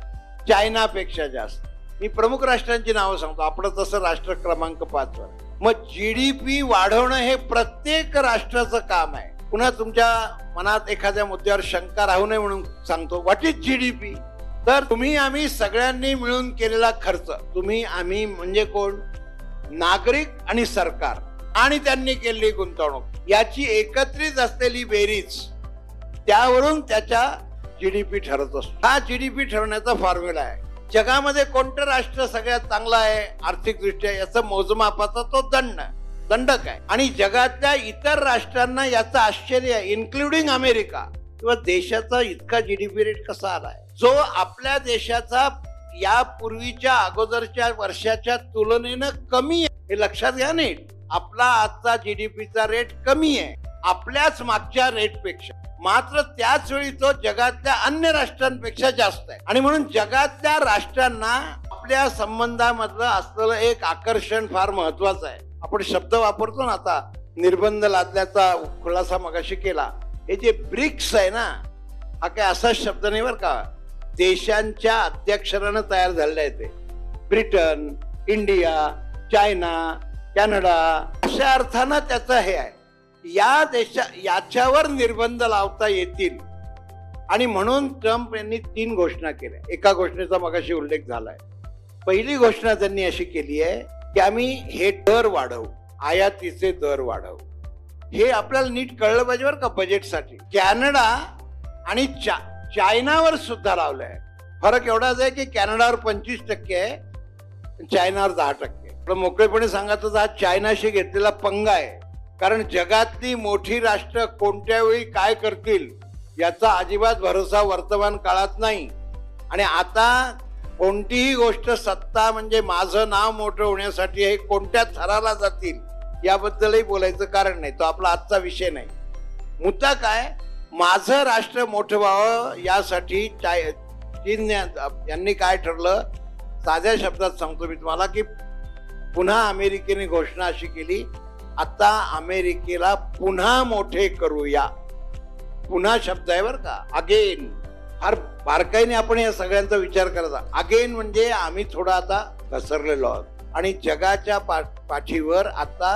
चायनापेक्षा जास्त. मी प्रमुख राष्ट्रांची नावं सांगतो, आपण तसं राष्ट्र क्रमांक 5 वर. मग GDP वाढवणं हे प्रत्येक राष्ट्राचं काम आहे. पुन्हा तुमच्या मनात एखाद्या मुद्द्यावर शंका राहू नये म्हणून सांगतो, व्हॉट इज GDP? तर तुम्ही आम्ही सगळ्यांनी मिळून केलेला खर्च. तुम्ही आम्ही म्हणजे कोण? नागरिक आणि सरकार आणि त्यांनी केलेली गुंतवणूक याची एकत्रित असलेली बेरीज, त्यावरून त्याच्या GDP ठरत असतो. हा GDP ठरवण्याचा फॉर्म्युला आहे. जगामध्ये कोणतं राष्ट्र सगळ्यात चांगलं आहे आर्थिक दृष्ट्या याचं मोजमापाचा तो दंडक आहे. आणि जगातल्या इतर राष्ट्रांना याचं आश्चर्य आहे, इन्क्लुडिंग अमेरिका किंवा देशाचा इतका GDP रेट कसा आलाय, जो आपल्या देशाचा यापूर्वीच्या अगोदरच्या वर्षाच्या तुलनेनं कमी आहे. हे लक्षात घ्या नीट. आपला आजचा GDPचा रेट कमी आहे आपल्याच मागच्या रेटपेक्षा, मात्र त्याच वेळी तो जगातल्या अन्य राष्ट्रांपेक्षा जास्त आहे. आणि म्हणून जगातल्या राष्ट्रांना आपल्या संबंधामधलं असलेलं एक आकर्षण फार महत्वाचं आहे. आपण शब्द वापरतो ना, आता निर्बंध लादल्याचा खुलासा मगाशी केला. हे जे ब्रिक्स आहे ना, हा काय असा शब्द नाही बरं का, देशांच्या अध्यक्षरानं तयार झालेलं आहे. ते ब्रिटन, इंडिया, चायना, कॅनडा अशा अर्थानं त्याचं हे आहे. याच्यावर निर्बंध लावता येतील. आणि म्हणून ट्रम्प यांनी 3 घोषणा केल्या. एका घोषणेचा मगाशी उल्लेख झालाय. पहिली घोषणा त्यांनी अशी केली आहे की आम्ही हे दर वाढवू, आयातीचे दर वाढवू. हे आपल्याला नीट कळलं पाहिजे बरं का बजेटसाठी. कॅनडा आणि चायनावर सुद्धा लावलंय. फरक एवढाच आहे की कॅनडावर 25% आहे, चायनावर 10%. पण मोकळेपणे सांगायचं तर हा चायनाशी घेतलेला पंगा आहे. कारण जगातली मोठी राष्ट्र कोणत्या वेळी काय करतील याचा अजिबात भरोसा वर्तमान काळात नाही. आणि आता कोणतीही गोष्ट सत्ता म्हणजे माझं नाव मोठं होण्यासाठी हे कोणत्या थराला जातील याबद्दलही बोलायचं कारण नाही. तो आपला आजचा विषय नाही. मुद्दा काय, माझं राष्ट्र मोठं व्हावं यासाठी चीन यांनी काय ठरलं, साध्या शब्दात सांगतो मी तुम्हाला की पुन्हा अमेरिकेने घोषणा अशी केली, आता अमेरिकेला पुन्हा मोठे करूया. पुन्हा शब्द आहे बरं का, अगेन. फार बारकाईने आपण या सगळ्यांचा विचार करायचा. अगेन म्हणजे आम्ही थोडं आता घसरलेलो आहोत आणि जगाच्या पाठीवर आता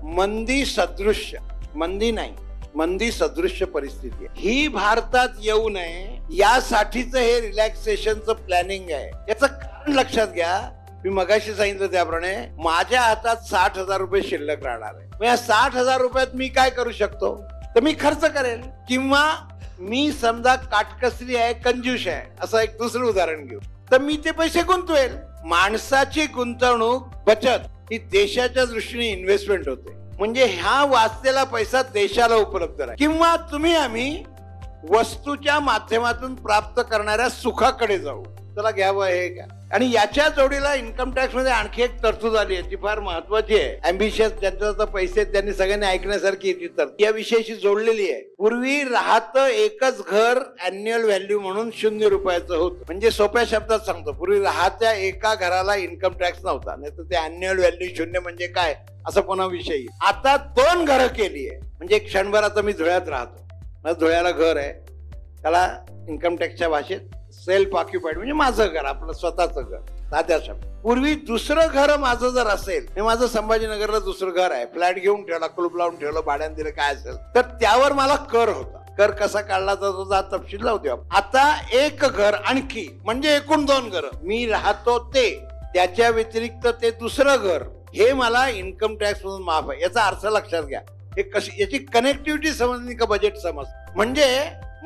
मंदी सदृश्य, मंदी नाही मंदी सदृश्य परिस्थिती आहे. ही भारतात येऊ नये यासाठीच हे रिलॅक्सेशनचं प्लॅनिंग आहे. याचं कारण लक्षात घ्या. मी मगाशी सांगितलं त्याप्रमाणे माझ्या हातात 60,000 रुपये शिल्लक राहणार आहे. मग या 60,000 रुपयात मी काय करू शकतो, तर मी खर्च करेल. किंवा मी समजा काटकसरी आहे, कंजूस आहे, असं एक दुसरं उदाहरण घेऊ, तर मी ते पैसे गुंतवेल. माणसाची गुंतवणूक, बचत ही देशाच्या दृष्टीने इन्व्हेस्टमेंट होते. म्हणजे हा वाचलेला पैसा देशाला उपलब्ध राहील. किंवा तुम्ही आम्ही वस्तूच्या माध्यमातून प्राप्त करणाऱ्या सुखाकडे जाऊ. त्याला घ्यावं हे घ्या. आणि याच्या जोडीला इन्कम टॅक्स मध्ये आणखी एक तरतूद आली आहे, ती फार महत्वाची आहे. अँबिशियस ज्यांचा पैसे त्यांनी सगळ्यांनी ऐकण्यासारखी ती तरतूद या विषयाशी जोडलेली आहे. पूर्वी राहतं एकच घर अॅन्युअल व्हॅल्यू म्हणून 0 रुपयाचं होतं. म्हणजे सोप्या शब्दात सांगतो, पूर्वी राहत्या एका घराला इन्कम टॅक्स नव्हता, नाही तर ते अॅन्युअल व्हॅल्यू 0 म्हणजे काय असं पुन्हा विषय. आता 2 घरं केली आहे. म्हणजे क्षणभर आता मी धुळ्यात राहतो, धुळ्याला घर आहे, त्याला इन्कम टॅक्सच्या भाषेत सेल्फ ऑक्युपाईड म्हणजे माझं घर, आपलं स्वतःचं घर, साध्या शब्द. पूर्वी दुसरं घर माझं जर असेल, हे माझं संभाजीनगरला दुसरं घर आहे, फ्लॅट घेऊन ठेवला, कुलूप लावून ठेवलं, भाड्याने दिलं, काय असेल तर त्यावर मला कर होता. कर कसा काढला जातो हा तपशील लावू द्या. आता एक घर आणखी म्हणजे एकूण 2 घर मी राहतो ते, त्याच्या व्यतिरिक्त ते दुसरं घर, हे मला इन्कम टॅक्स मधून माफ आहे. याचा अर्थ लक्षात घ्या. हे कशी, याची कनेक्टिव्हिटी समजली का बजेट समज. म्हणजे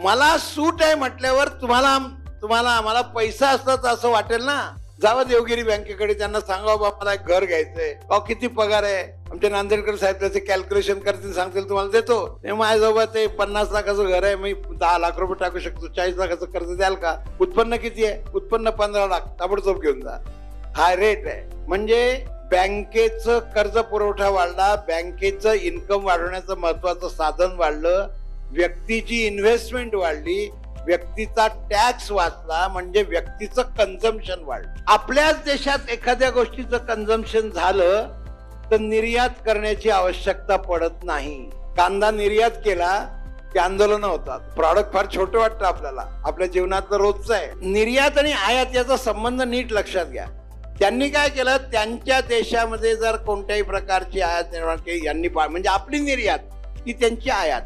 मला सूट आहे म्हटल्यावर तुम्हाला आम्हाला पैसा असला तर असं वाटेल ना, जावा देवगिरी बँकेकडे, त्यांना सांगा बाबा मला एक घर घ्यायचंय, किती पगार आहे, आमचे नांदेडकर साहेब त्याचे कॅल्क्युलेशन करतील, सांगतील तुम्हाला देतो. माझ्याजवळ ते 50 लाखाचं घर आहे, मी 10 लाख रुपये टाकू शकतो, 40 लाखाचं कर्ज द्याल का, उत्पन्न किती आहे, उत्पन्न 15 लाख, ताबडतोब घेऊन जा. हा रेट आहे. म्हणजे बँकेचं कर्ज पुरवठा वाढला, बँकेचं इन्कम वाढवण्याचं महत्वाचं साधन वाढलं, व्यक्तीची इन्व्हेस्टमेंट वाढली, व्यक्तीचा टॅक्स वाचला, म्हणजे व्यक्तीचं कन्झम्पशन वाढलं. आपल्याच देशात एखाद्या गोष्टीचं कन्झम्पशन झालं तर निर्यात करण्याची आवश्यकता पडत नाही. कांदा निर्यात केला की आंदोलन होतात. प्रॉडक्ट फार छोटं वाटतं आपल्याला, आपल्या जीवनातलं रोजचं आहे. निर्यात आणि आयात याचा संबंध नीट लक्षात घ्या. त्यांनी काय केलं, त्यांच्या देशामध्ये जर कोणत्याही प्रकारची आयात निर्माण केली यांनी, म्हणजे आपली निर्यात ती त्यांची आयात,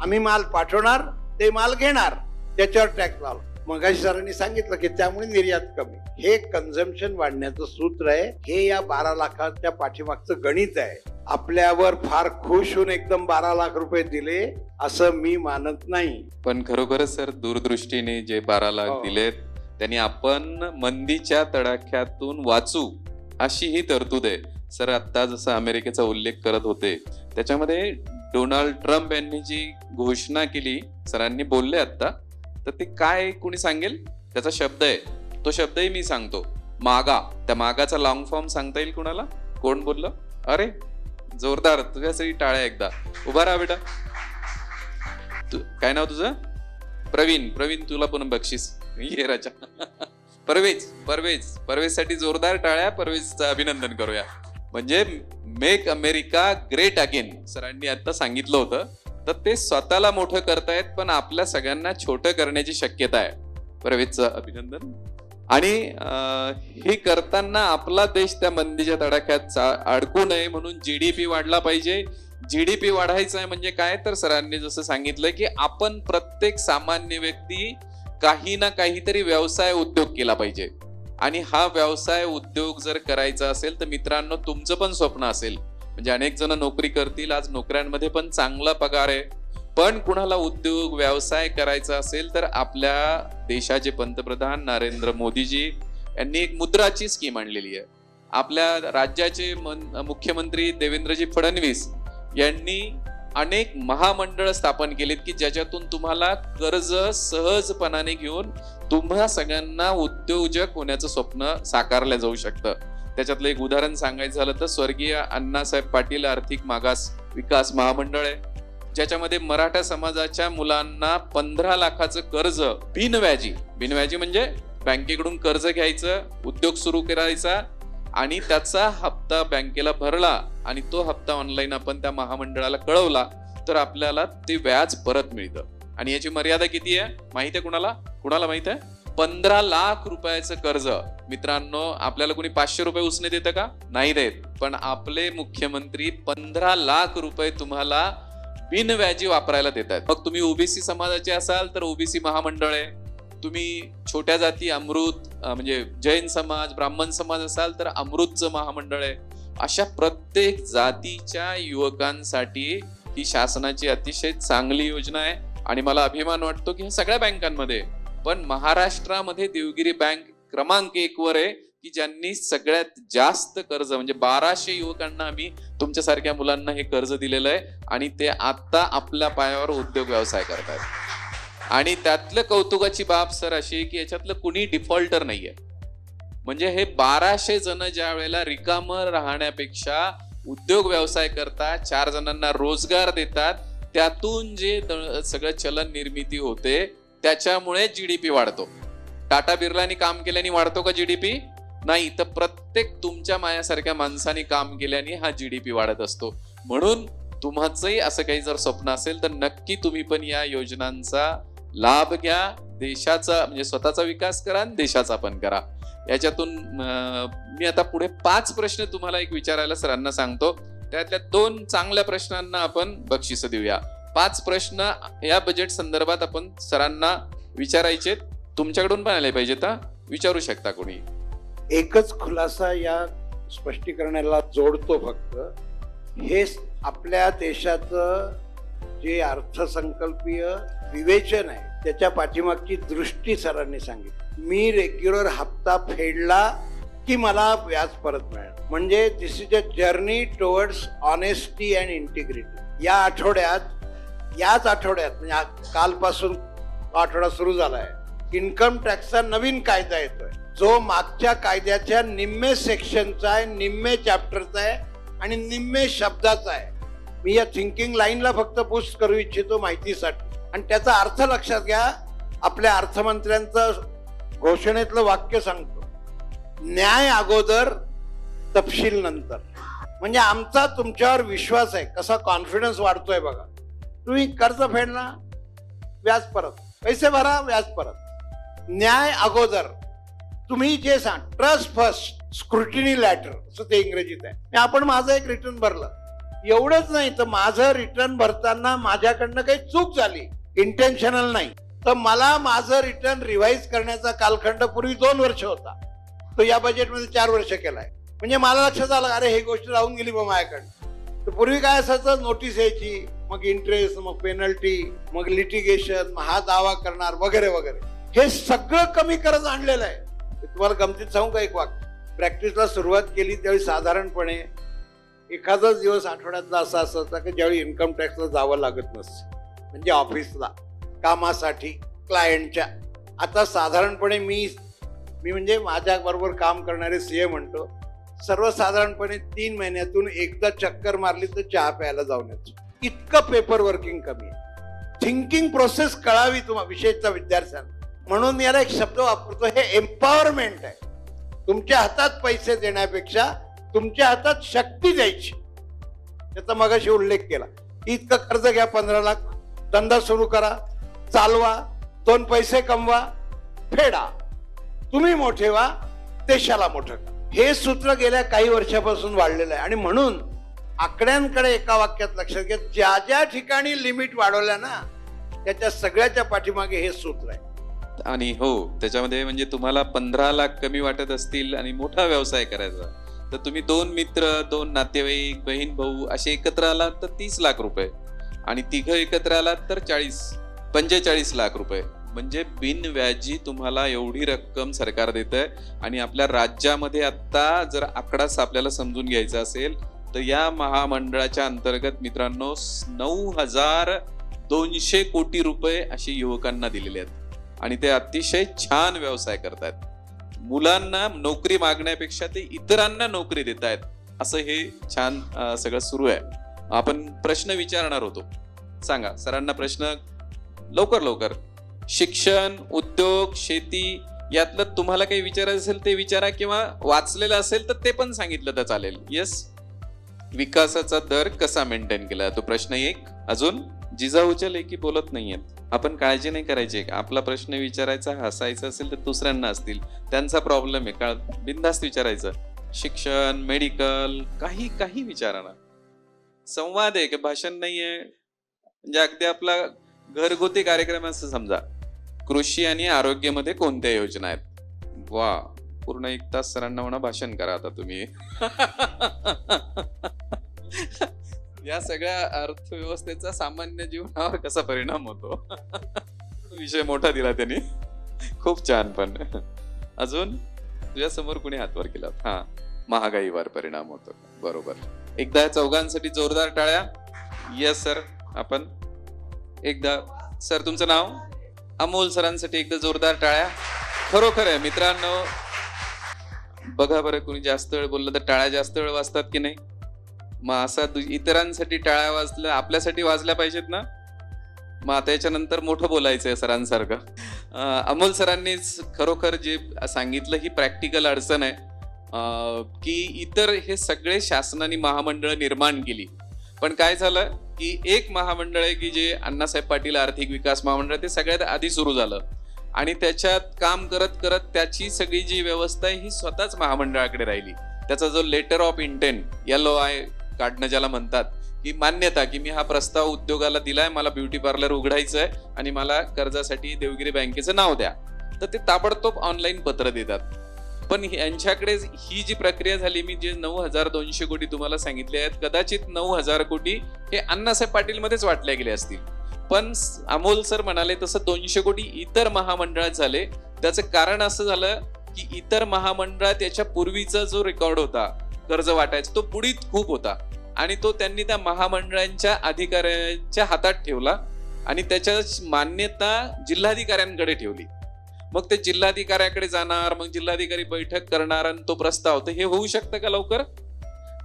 आम्ही माल पाठवणार, ते माल घेणार, त्याच्यावर टॅक्स लावला. मगाशी सरांनी सांगितलं की त्यामुळे निर्यात कमी. हे कन्झम्पशन वाढण्याचं सूत्र आहे. हे या 12 लाखाच्या पाठीमागचं गणित आहे. आपल्यावर फार खुश होऊन एकदम 12 लाख रुपये दिले असं मी मानत नाही. पण खरोखरच सर दूरदृष्टीने जे 12 लाख दिलेत त्यांनी आपण मंदीच्या तडाख्यातून वाचू अशी ही तरतूद आहे. सर आता जसं अमेरिकेचा उल्लेख करत होते त्याच्यामध्ये डोनाल्ड ट्रम्प यांनी जी घोषणा केली, सरांनी बोलले आता, तर ते काय कुणी सांगेल, त्याचा शब्द आहे, तो शब्दही मी सांगतो, मागा. त्या मागाचा लॉंग फॉर्म सांगता येईल कुणाला? कोण बोललं? अरे जोरदार, तुझ्यासाठी टाळ्या एकदा. उभा राहा बेटा. काय नाव तुझं? प्रवीण. प्रवीण तुला पण बक्षीस. ये राजा. परवेज साठी जोरदार टाळ्या. परवेजचं अभिनंदन करूया. म्हणजे मेक अमेरिका ग्रेट अगेन सरांनी आता सांगितलं होतं, तर ते स्वतःला मोठं करतायत पण आपल्या सगळ्यांना छोटं करण्याची शक्यता आहे. परवेजचं अभिनंदन. आणि हे करताना आपला देश त्या मंदीच्या तडाख्यात अडकू नये म्हणून जीडीपी वाढला पाहिजे. जीडीपी वाढायचं आहे म्हणजे काय, तर सरांनी जसं सांगितलं की आपण प्रत्येक सामान्य व्यक्ती काही ना काहीतरी व्यवसाय उद्योग केला पाहिजे. आणि हा व्यवसाय उद्योग जर करायचा असेल तर मित्रांनो तुमचं पण स्वप्न असेल, म्हणजे अनेक जण नोकरी करतील, आज नोकऱ्यांमध्ये पण चांगला पगार आहे, पण कुणाला उद्योग व्यवसाय करायचा असेल तर आपल्या देशाचे पंतप्रधान नरेंद्र मोदीजी यांनी एक मुद्राची स्कीम आणलेली आहे. आपल्या राज्याचे मुख्यमंत्री देवेंद्रजी फडणवीस यांनी अनेक महामंडळ स्थापन केलीत की ज्याच्यातून तुम्हाला कर्ज सहजपणाने घेऊन तुम्हा सगळ्यांना उद्योजक होण्याचं स्वप्न साकारलं जाऊ शकतं. त्याच्यातलं एक उदाहरण सांगायचं झालं तर स्वर्गीय अण्णासाहेब पाटील आर्थिक मागास विकास महामंडळ आहे, ज्याच्यामध्ये मराठा समाजाच्या मुलांना 15 लाखाचं कर्ज बिनव्याजी म्हणजे बँकेकडून कर्ज घ्यायचं, उद्योग सुरू करायचा आणि त्याचा हप्ता बँकेला भरला आणि तो हप्ता ऑनलाईन आपण त्या महामंडळाला कळवला तर आपल्याला ते व्याज परत मिळतं. आणि याची मर्यादा किती आहे माहिती आहे कुणाला माहित आहे? 15 लाख रुपयाचं कर्ज. मित्रांनो आपल्याला कोणी 500 रुपये उसने देतं का? नाही देत. पण आपले मुख्यमंत्री 15 लाख रुपये तुम्हाला बिनव्याजी वापरायला देत आहेत. मग तुम्ही ओबीसी समाजाचे असाल तर ओबीसी महामंडळ आहे, तुम्ही छोट्या जाती अमृत म्हणजे जैन समाज ब्राह्मण समाज असाल तर अमृतचं महामंडळ आहे. अशा प्रत्येक जातीच्या युवकांसाठी ही शासनाची अतिशय चांगली योजना आहे आणि मला अभिमान वाटतो की सगळ्या बँकांमध्ये, पण महाराष्ट्रामध्ये देवगिरी बँक क्रमांक 1 वर आहे की ज्यांनी सगळ्यात जास्त कर्ज म्हणजे 1200 युवकांना आम्ही तुमच्यासारख्या मुलांना हे कर्ज दिलेलं आहे आणि ते आता आपल्या पायावर उद्योग व्यवसाय करतात. आणि त्यातलं कौतुकाची बाब सर अशी की याच्यातलं कुणी डिफॉल्टर नाहीये. म्हणजे हे 1200 जण ज्या वेळेला रिकामं राहण्यापेक्षा उद्योग व्यवसाय करतात, 4 जणांना रोजगार देतात, त्यातून जे सगळं चलन निर्मिती होते त्याच्यामुळे जीडीपी वाढतो. टाटा बिर्लानी काम केल्याने वाढतो का जीडीपी? नाही, तर प्रत्येक तुमच्या माझ्यासारख्या माणसाने काम केल्याने हा जीडीपी वाढत असतो. म्हणून तुम्हाचंही असं काही जर स्वप्न असेल तर नक्की तुम्ही पण या योजनांचा लाभ घ्या. देशाचा म्हणजे स्वतःचा विकास करा आणि देशाचा पण करा. याच्यातून मी आता पुढे 5 प्रश्न तुम्हाला एक विचारायला सरांना सांगतो. त्यातल्या 2 चांगल्या प्रश्नांना आपण बक्षिसं देऊया. 5 प्रश्न या बजेट संदर्भात आपण सरांना विचारायचे. तुमच्याकडून पण आले पाहिजेत, हा विचारू शकता कोणी. एकच खुलासा या स्पष्टीकरणाला जोडतो फक्त, हे आपल्या देशाचं जे अर्थसंकल्पीय विवेचन आहे त्याच्या पाठीमागची दृष्टी सरांनी सांगितली. मी रेग्युलर हप्ता फेडला की मला व्याज परत मिळेल, म्हणजे this is a journey towards honesty and integrity. याच आठवड्यात म्हणजे कालपासून आठवडा सुरू झालाय, इन्कम टॅक्सचा नवीन कायदा येतोय जो मागच्या कायद्याच्या निम्मे सेक्शनचा आहे, निम्मे चॅप्टरचा आहे आणि निम्मे शब्दाचा आहे. मी या थिंकिंग लाईनला फक्त बूस्ट करू इच्छितो माहितीसाठी. आणि त्याचा अर्थ लक्षात घ्या. आपल्या अर्थमंत्र्यांचं घोषणेतलं वाक्य सांगतो, न्याय अगोदर तपशील नंतर. म्हणजे आमचा तुमच्यावर विश्वास आहे. कसा कॉन्फिडन्स वाढतोय बघा. तुम्ही कर्ज फेडला, व्याज परत, पैसे भरा, व्याज परत. न्याय अगोदर. तुम्ही जे सांग, ट्रस्ट फर्स्ट, स्क्रुटिनी लॅटर असं ते इंग्रजीत आहे. आपण माझं एक रिटर्न भरलं, एवढंच नाही तर माझं रिटर्न भरताना माझ्याकडनं काही चूक झाली, इंटेन्शनल नाही, तर मला माझं रिटर्न रिवाइज करण्याचा कालखंड पूर्वी 2 वर्ष होता, तो या बजेटमध्ये 4 वर्ष केलाय. म्हणजे मला लक्षात आलं, अरे ही गोष्ट राहून गेली मग माझ्याकडनं. तर पूर्वी काय असायचं, नोटीस यायची, मग इंटरेस्ट, मग पेनल्टी, मग लिटिगेशन, मग हा दावा करणार वगैरे वगैरे. हे सगळं कमी करत आणलेलं आहे. तुम्हाला गमतीत सांगू का एक वाक्य. प्रॅक्टिसला सुरुवात केली त्यावेळी साधारणपणे एखादा दिवस आठवड्यातला असा असायचा की ज्यावेळी इन्कम टॅक्सला जावं लागत नसतं, म्हणजे ऑफिसला कामासाठी क्लायंटच्या. आता साधारणपणे मी म्हणजे माझ्या बरोबर काम करणारे सीए म्हणतो, सर्वसाधारणपणे 3 महिन्यातून एकदा चक्कर मारली तर चहा प्यायला जाऊन येतो. इतकं पेपर वर्किंग कमी आहे. थिंकिंग प्रोसेस कळावी तुम्हाला, विशेषतः विद्यार्थ्यांना. म्हणून याला एक शब्द वापरतो, हे एम्पॉवरमेंट आहे. तुमच्या हातात पैसे देण्यापेक्षा तुमच्या हातात शक्ती द्यायची. त्याचा मगाशी उल्लेख केला. इतकं कर्ज घ्या, 15 लाख, धंदा सुरू करा, चालवा, 2 पैसे कमवा, फेडा, तुम्ही मोठे व्हा, देशाला मोठं करा. हे सूत्र गेल्या काही वर्षापासून वाढलेलं आहे. आणि म्हणून आकड्यांकडे एका वाक्यात लक्षात घ्या, ज्या ज्या ठिकाणी लिमिट वाढवल्या ना त्याच्या सगळ्याच्या पाठीमागे हे सूत्र आहे. आणि हो, त्याच्यामध्ये म्हणजे तुम्हाला 15 लाख कमी वाटत असतील आणि मोठा व्यवसाय करायचा, तर तुम्ही 2 मित्र, 2 नातेवाईक, बहीण भाऊ असे एकत्र आलात तर 30 लाख रुपये, आणि 3 एकत्र आलात तर 45 लाख रुपये. म्हणजे बिनव्याजी तुम्हाला एवढी रक्कम सरकार देत आहे. आणि आपल्या राज्यामध्ये आता जर आकडाच आपल्याला समजून घ्यायचा असेल तर या महामंडळाच्या अंतर्गत मित्रांनो 9,200 कोटी रुपये असे युवकांना दिलेले आहेत. आणि ते अतिशय छान व्यवसाय करतायत. मुलांना नोकरी मागण्यापेक्षा ते इतरांना नोकरी देत आहेत. असं हे छान सगळं सुरू आहे. आपण प्रश्न विचारणार होतो. सांगा सरांना प्रश्न लवकर. शिक्षण, उद्योग, शेती यातलं तुम्हाला काही विचारायचं असेल ते विचारा, किंवा वाचलेलं असेल तर ते पण सांगितलं तर चालेल. येस. विकासाचा दर कसा मेंटेन केला, तो प्रश्न 1. अजून जिजाऊच्या लेखी बोलत नाहीयेत. आपण काळजी नाही करायची. आपला प्रश्न विचारायचा, हसायचं असेल तर दुसऱ्यांना असतील, त्यांचा प्रॉब्लेम आहे, बिनधास्त विचारायचं. शिक्षण, मेडिकल, काही विचारा ना. संवाद आहे की भाषण नाहीये. म्हणजे अगदी आपला घरगुती कार्यक्रम असं समजा. कृषी आणि आरोग्यामध्ये कोणत्या योजना आहेत? वा, पूर्ण 1 तास सरांना म्हणा भाषण करा आता तुम्ही. या सगळ्या अर्थव्यवस्थेचा सामान्य जीवनावर कसा परिणाम होतो. विषय मोठा दिला त्यांनी, खूप छान. पण अजून तुझ्या समोर कुणी हातवर केला? हा, महागाईवर परिणाम होतो. बरोबर. एकदा या चौघांसाठी जोरदार टाळ्या. Yes sir. आपण एकदा, सर तुमचं नाव? अमोल सरांसाठी एकदा जोरदार टाळ्या. खरोखर आहे मित्रांनो, बघा बरं, कुणी जास्त वेळ बोललं तर टाळ्या जास्त वेळ वाजतात की नाही? मग असं इतरांसाठी टाळ्या वाजल्या, आपल्यासाठी वाजल्या पाहिजेत ना. मग आता याच्यानंतर मोठं बोलायचंय सरांसारखं. अमोल सरांनीच खरोखर जे सांगितलं ही प्रॅक्टिकल अडचण आहे की इतर हे सगळे शासनाने महामंडळ निर्माण केली, पण काय झालं की एक महामंडळ आहे की जे अण्णासाहेब पाटील आर्थिक विकास महामंडळ, ते सगळ्यात आधी सुरू झालं. आणि त्याच्यात काम करत करत त्याची सगळी जी व्यवस्था आहे ही स्वतःच महामंडळाकडे राहिली. त्याचा जो लेटर ऑफ इंटेंट LOI काढणं ज्याला म्हणतात, की मान्यता की मी हा प्रस्ताव उद्योगाला दिलाय, मला ब्युटी पार्लर उघडायचं आहे आणि मला कर्जासाठी देवगिरी बँकेचं नाव द्या, तर ते ताबडतोब ऑनलाईन पत्र देतात. पण यांच्याकडे ही जी प्रक्रिया झाली, मी जे 9,200 कोटी तुम्हाला सांगितले आहेत, कदाचित 9,000 कोटी हे अण्णासाहेब पाटील मध्येच वाटले गेले असतील. पण अमोल सर म्हणाले तसं 200 कोटी इतर महामंडळात झाले. त्याचं कारण असं झालं की इतर महामंडळात याच्या पूर्वीचा जो रेकॉर्ड होता कर्ज वाटायचा तो बुडीत खूप होता आणि तो त्यांनी त्या महामंडळांच्या अधिकाऱ्यांच्या हातात ठेवला आणि त्याच्या मान्यता जिल्हाधिकाऱ्यांकडे ठेवली. मग ते जिल्हाधिकाऱ्याकडे जाणार, मग जिल्हाधिकारी बैठक करणार आणि तो प्रस्ताव, तर हे होऊ शकतं का लवकर?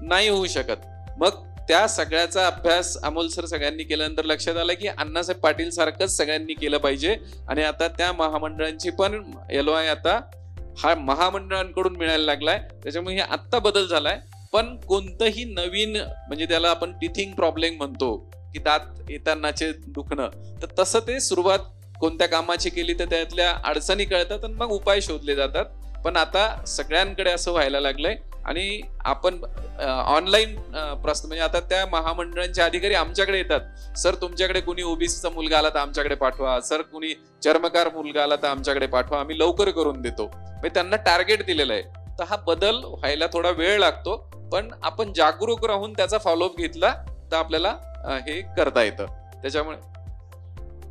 नाही होऊ शकत. मग त्या सगळ्याचा अभ्यास अमोल सर सगळ्यांनी केल्यानंतर लक्षात आलं की अण्णासाहेब पाटील सारखंच सगळ्यांनी केलं पाहिजे आणि आता त्या महामंडळांची पण LOI आता हा महामंडळांकडून मिळायला लागलाय. त्याच्यामुळे हे आत्ता बदल झालाय. पण कोणतंही नवीन, म्हणजे त्याला आपण टिथिंग प्रॉब्लेम म्हणतो की दात येतानाचे दुखणं, तर तसं ते सुरुवात कोणत्या कामाची केली तर त्यातल्या अडचणी कळतात आणि मग उपाय शोधले जातात. पण आता सगळ्यांकडे असं व्हायला लागलंय आणि आपण ऑनलाईन म्हणजे आता त्या महामंडळांचे अधिकारी आमच्याकडे येतात, सर तुमच्याकडे कुणी ओबीसीचा मुलगा आला तर आमच्याकडे पाठवा, सर कुणी चर्मकार मुलगा आला तर आमच्याकडे पाठवा, आम्ही लवकर करून देतो. म्हणजे त्यांना टार्गेट दिलेलं आहे. तर हा बदल व्हायला थोडा वेळ लागतो, पण आपण जागरूक राहून त्याचा फॉलोअप घेतला तर आपल्याला हे करता येतं. त्याच्यामुळे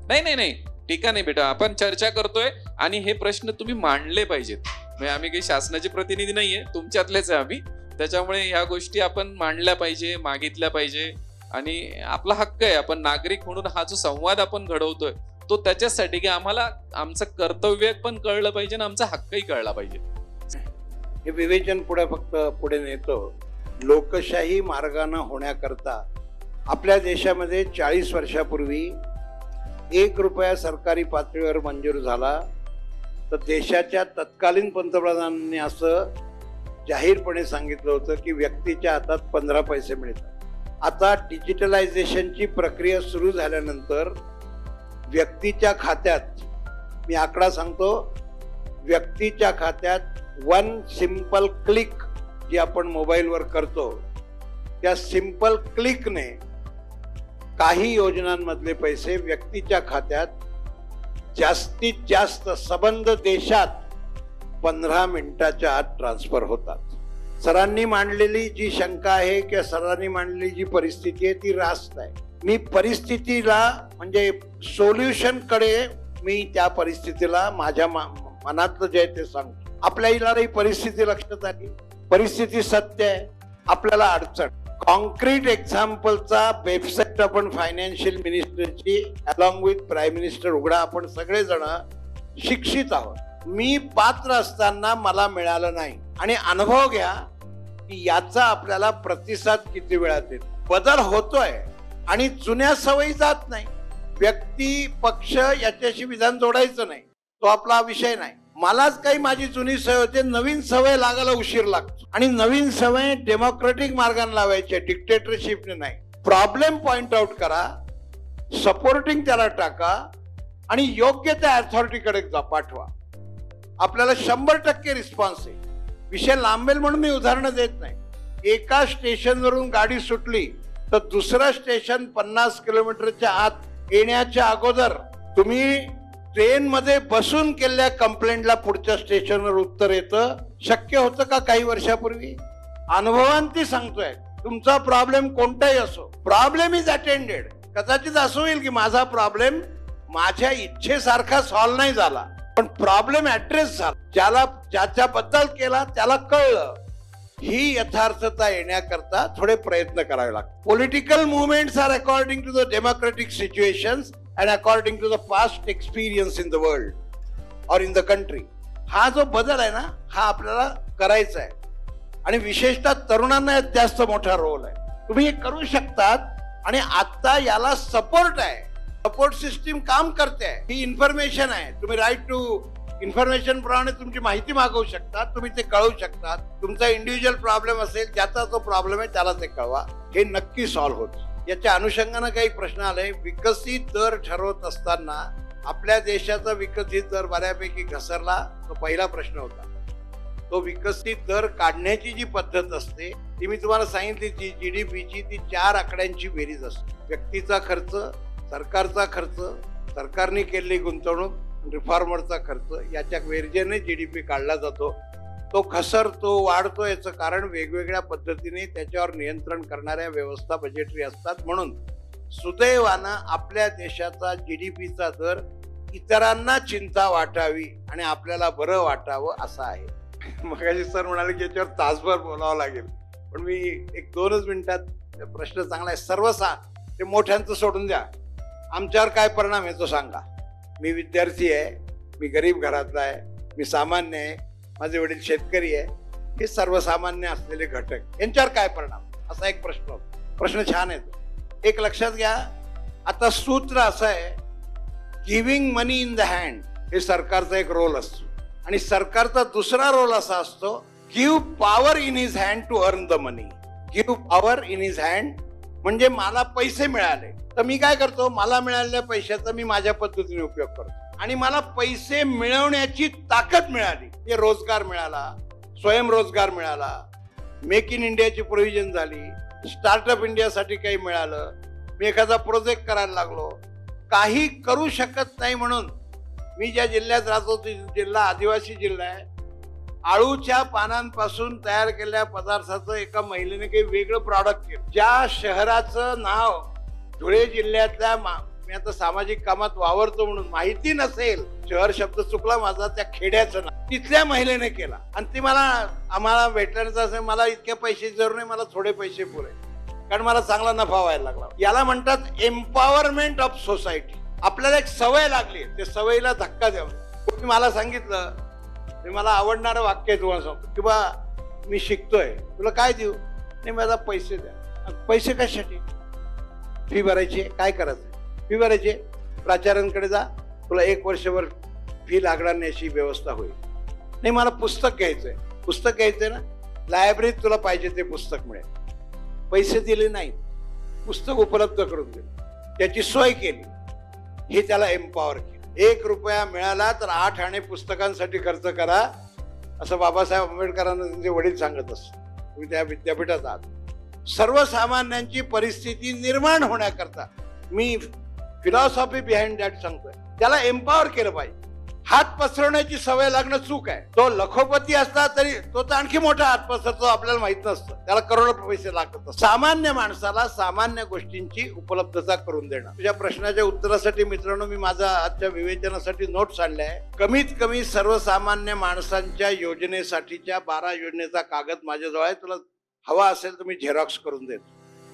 नाही टीका नाही बेटा, आपण चर्चा करतोय आणि हे प्रश्न तुम्ही मांडले पाहिजेत. म्हणजे आम्ही काही शासनाचे प्रतिनिधी नाहीये, तुमच्यातलेच आहे आम्ही. त्याच्यामुळे ह्या गोष्टी आपण मांडल्या पाहिजे, मागितल्या पाहिजे आणि आपला हक्क आहे. आपण नागरिक म्हणून हा जो संवाद आपण घडवतोय तो त्याच्यासाठी की आम्हाला आमचं कर्तव्य पण कळलं पाहिजे आणि आमचा हक्कही कळला पाहिजे. हे विवेचन पुढे नेतो. लोकशाही मार्गाने होण्याकरता आपल्या देशामध्ये 40 वर्षापूर्वी 1 रुपया सरकारी पातळीवर मंजूर झाला तर देशाच्या तत्कालीन पंतप्रधानांनी असं जाहीरपणे सांगितलं होतं की व्यक्तीच्या हातात 15 पैसे मिळतात. आता डिजिटलायझेशनची प्रक्रिया सुरू झाल्यानंतर व्यक्तीच्या खात्यात, मी आकडा सांगतो, व्यक्तीच्या खात्यात 1 सिंपल क्लिक जी आपण मोबाईलवर करतो त्या सिंपल क्लिकने काही योजनांमधले पैसे व्यक्तीच्या खात्यात जास्तीत जास्त सबंध देशात 15 मिनिटाच्या आत ट्रान्सफर होतात. सरांनी मांडलेली जी शंका आहे किंवा सरांनी मांडलेली जी परिस्थिती आहे ती रास्त आहे. मी परिस्थितीला म्हणजे सोल्युशन कडे मी त्या परिस्थितीला माझ्या मनातलं जे आहे ते सांगतो. आपल्या इलाही परिस्थिती लक्षात आली, परिस्थिती सत्य आहे, आपल्याला अडचण. कॉन्क्रीट एक्झाम्पलचा वेबसाईट आपण फायनान्शियल मिनिस्टरची अलॉंग विथ प्राईम मिनिस्टर उघडा. आपण सगळेजण शिक्षित आहोत. मी पात्र असताना मला मिळालं नाही आणि अनुभव घ्या की याचा आपल्याला प्रतिसाद किती वेळात येतो. बदल होतोय आणि जुन्या सवयी जात नाही. व्यक्ती पक्ष याच्याशी विधान जोडायचं नाही, तो आपला विषय नाही. मलाच काही माझी जुनी सवय होते, नवीन सवय लागायला उशीर लागतो आणि नवीन सवय डेमोक्रेटिक मार्गाने लावायची, डिक्टेटरशिपने नाही. प्रॉब्लेम पॉइंट आउट करा, सपोर्टिंग त्याला टाका आणि योग्य त्या अथॉरिटीकडे पाठवा. आपल्याला 100% रिस्पॉन्स आहे. विषय लांबेल म्हणून मी उदाहरणं देत नाही. एका स्टेशनवरून गाडी सुटली तर दुसरं स्टेशन 50 किलोमीटरच्या आत येण्याच्या अगोदर तुम्ही ट्रेन मध्ये बसून केलेल्या कंप्लेंटला पुढच्या स्टेशनवर उत्तर येतं. शक्य होतं का काही वर्षापूर्वी? अनुभवांती सांगतोय. तुमचा प्रॉब्लेम कोणताही असो, प्रॉब्लेम इज अटेंडेड. कदाचित असं होईल की माझा प्रॉब्लेम माझ्या इच्छेसारखा सॉल्व्ह नाही झाला, पण प्रॉब्लेम ऍड्रेस झाला. ज्याच्याबद्दल केला त्याला कळलं. ही यथार्थता येण्याकरता थोडे प्रयत्न करावे लागतात. Political movements are according to the democratic situations and according to the past experience in the world or in the country. हा जो बदल आहे ना, हा आपल्याला करायचा आहे आणि विशेषतः तरुणांना यात जास्त मोठा रोल आहे. तुम्ही हे करू शकतात आणि आता याला सपोर्ट आहे. सपोर्ट सिस्टीम काम करते आहे. ही इन्फॉर्मेशन आहे. तुम्ही राईट टू इन्फॉर्मेशन प्रमाणे तुमची माहिती मागवू शकता, तुम्ही ते कळवू शकता. तुमचा इंडिव्हिज्युअल प्रॉब्लेम असेल, ज्याचा तो प्रॉब्लेम आहे त्याला ते कळवा. हे नक्की सॉल्व्ह होतं. याच्या अनुषंगानं काही प्रश्न आले. विकसित दर ठरवत असताना आपल्या देशाचा विकसित दर बऱ्यापैकी घसरला. तो पहिला प्रश्न होता. तो विकसित दर काढण्याची जी पद्धत असते ती मी तुम्हाला सांगितली, ती GDPची ती 4 आकड्यांची बेरीज असते. व्यक्तीचा खर्च, सरकारचा खर्च, सरकारने केलेली गुंतवणूक, रिफॉर्मरचा खर्च, याच्या बेरजेने GDP काढला जातो. तो घसरतो, वाढतो, याचं कारण वेगवेगळ्या पद्धतीने त्याच्यावर नियंत्रण करणाऱ्या व्यवस्था बजेटरी असतात. म्हणून सुदैवानं आपल्या देशाचा GDPचा दर इतरांना चिंता वाटावी आणि आपल्याला बरं वाटावं असा आहे. मगाशी सर म्हणाले की याच्यावर तासभर बोलावं लागेल, पण मी 1-2च मिनिटात, प्रश्न चांगला आहे. ते मोठ्यांचं सोडून द्या, आमच्यावर काय परिणाम आहे तो सांगा. मी विद्यार्थी आहे, मी गरीब घरातला आहे, मी सामान्य आहे, माझे वडील शेतकरी आहे. हे सर्वसामान्य असलेले घटक, यांच्यावर काय परिणाम, असा एक प्रश्न होता. प्रश्न छान आहे. एक लक्षात घ्या, आता सूत्र असं आहे, giving money in the hand हे सरकारचा एक रोल असतो, आणि सरकारचा दुसरा रोल असा असतो, give power in his hand to earn the money. Give power in his hand म्हणजे मला पैसे मिळाले तर मी काय करतो, मला मिळालेल्या पैशाचा मी माझ्या पद्धतीने उपयोग करतो, आणि मला पैसे मिळवण्याची ताकद मिळाली. हे रोजगार मिळाला, स्वयंरोजगार मिळाला, मेक इन इंडियाची प्रोव्हिजन झाली, स्टार्टअप इंडियासाठी काही मिळालं, मी एखादा प्रोजेक्ट करायला लागलो. काही करू शकत नाही म्हणून मी ज्या जिल्ह्यात राहतो तो जिल्हा आदिवासी जिल्हा आहे. आळूच्या पानांपासून तयार केलेल्या पदार्थाचं एका महिलेने काही वेगळं प्रॉडक्ट केलं. ज्या शहराचं नाव धुळे जिल्ह्यातल्या, मी आता सामाजिक कामात वावरतो म्हणून माहिती नसेल, शहर शब्द चुकला माझा, त्या खेड्याचं नाव तिथल्या महिलेने केला. आणि ती आम्हाला भेटल्यानंतर असं, मला इतके पैसे जरूर नाही, मला थोडे पैसे पुरे, कारण मला चांगला नफा व्हायला लागला. याला म्हणतात एम्पॉवरमेंट ऑफ सोसायटी. आपल्याला एक सवय लागली, त्या सवयीला धक्का द्यावा. कोणी मला सांगितलं, मी मला आवडणारं वाक्य तुम्हाला सांगतो, की बा मी शिकतोय, तुला काय देऊ? नाही, मला पैसे द्या. पैसे कशासाठी? फी भरायची. काय करायचं? फी भरायची. प्राचार्यांकडे जा, तुला 1 वर्षभर फी लागणार नाही अशी व्यवस्था होईल. नाही, मला पुस्तक घ्यायचंय. पुस्तक घ्यायचंय ना, लायब्ररीत तुला पाहिजे ते पुस्तक मिळेल. पैसे दिले नाही, पुस्तक उपलब्ध करून दिले, त्याची सोय केली. हे त्याला एम्पॉवर केलं. 1 रुपया मिळाला तर 8 आणे पुस्तकांसाठी खर्च करा, असं बाबासाहेब आंबेडकरांना त्यांचे वडील सांगत असत. तुम्ही त्या विद्यापीठात आहात. सर्वसामान्यांची परिस्थिती निर्माण होण्याकरता मी फिलॉसॉफी बिहाइंड दॅट सांगतोय. त्याला एम्पॉवर केलं पाहिजे. हात पसरवण्याची सवय लागणं चूक आहे. तो लखोपती असला तरी तो तर आणखी मोठा हात पसरतो, आपल्याला माहित नसतं, त्याला करोडो पैसे लागतात. सामान्य माणसाला सामान्य गोष्टींची उपलब्धता करून देणं. तुझ्या प्रश्नाच्या उत्तरासाठी मित्रांनो, मी माझा आजच्या विवेचनासाठी नोट्स आणल्या. कमीत कमी सर्वसामान्य माणसांच्या योजनेसाठीच्या 12 योजनेचा कागद माझ्याजवळ आहे. तुला हवा असेल तर मी झेरॉक्स करून देतो.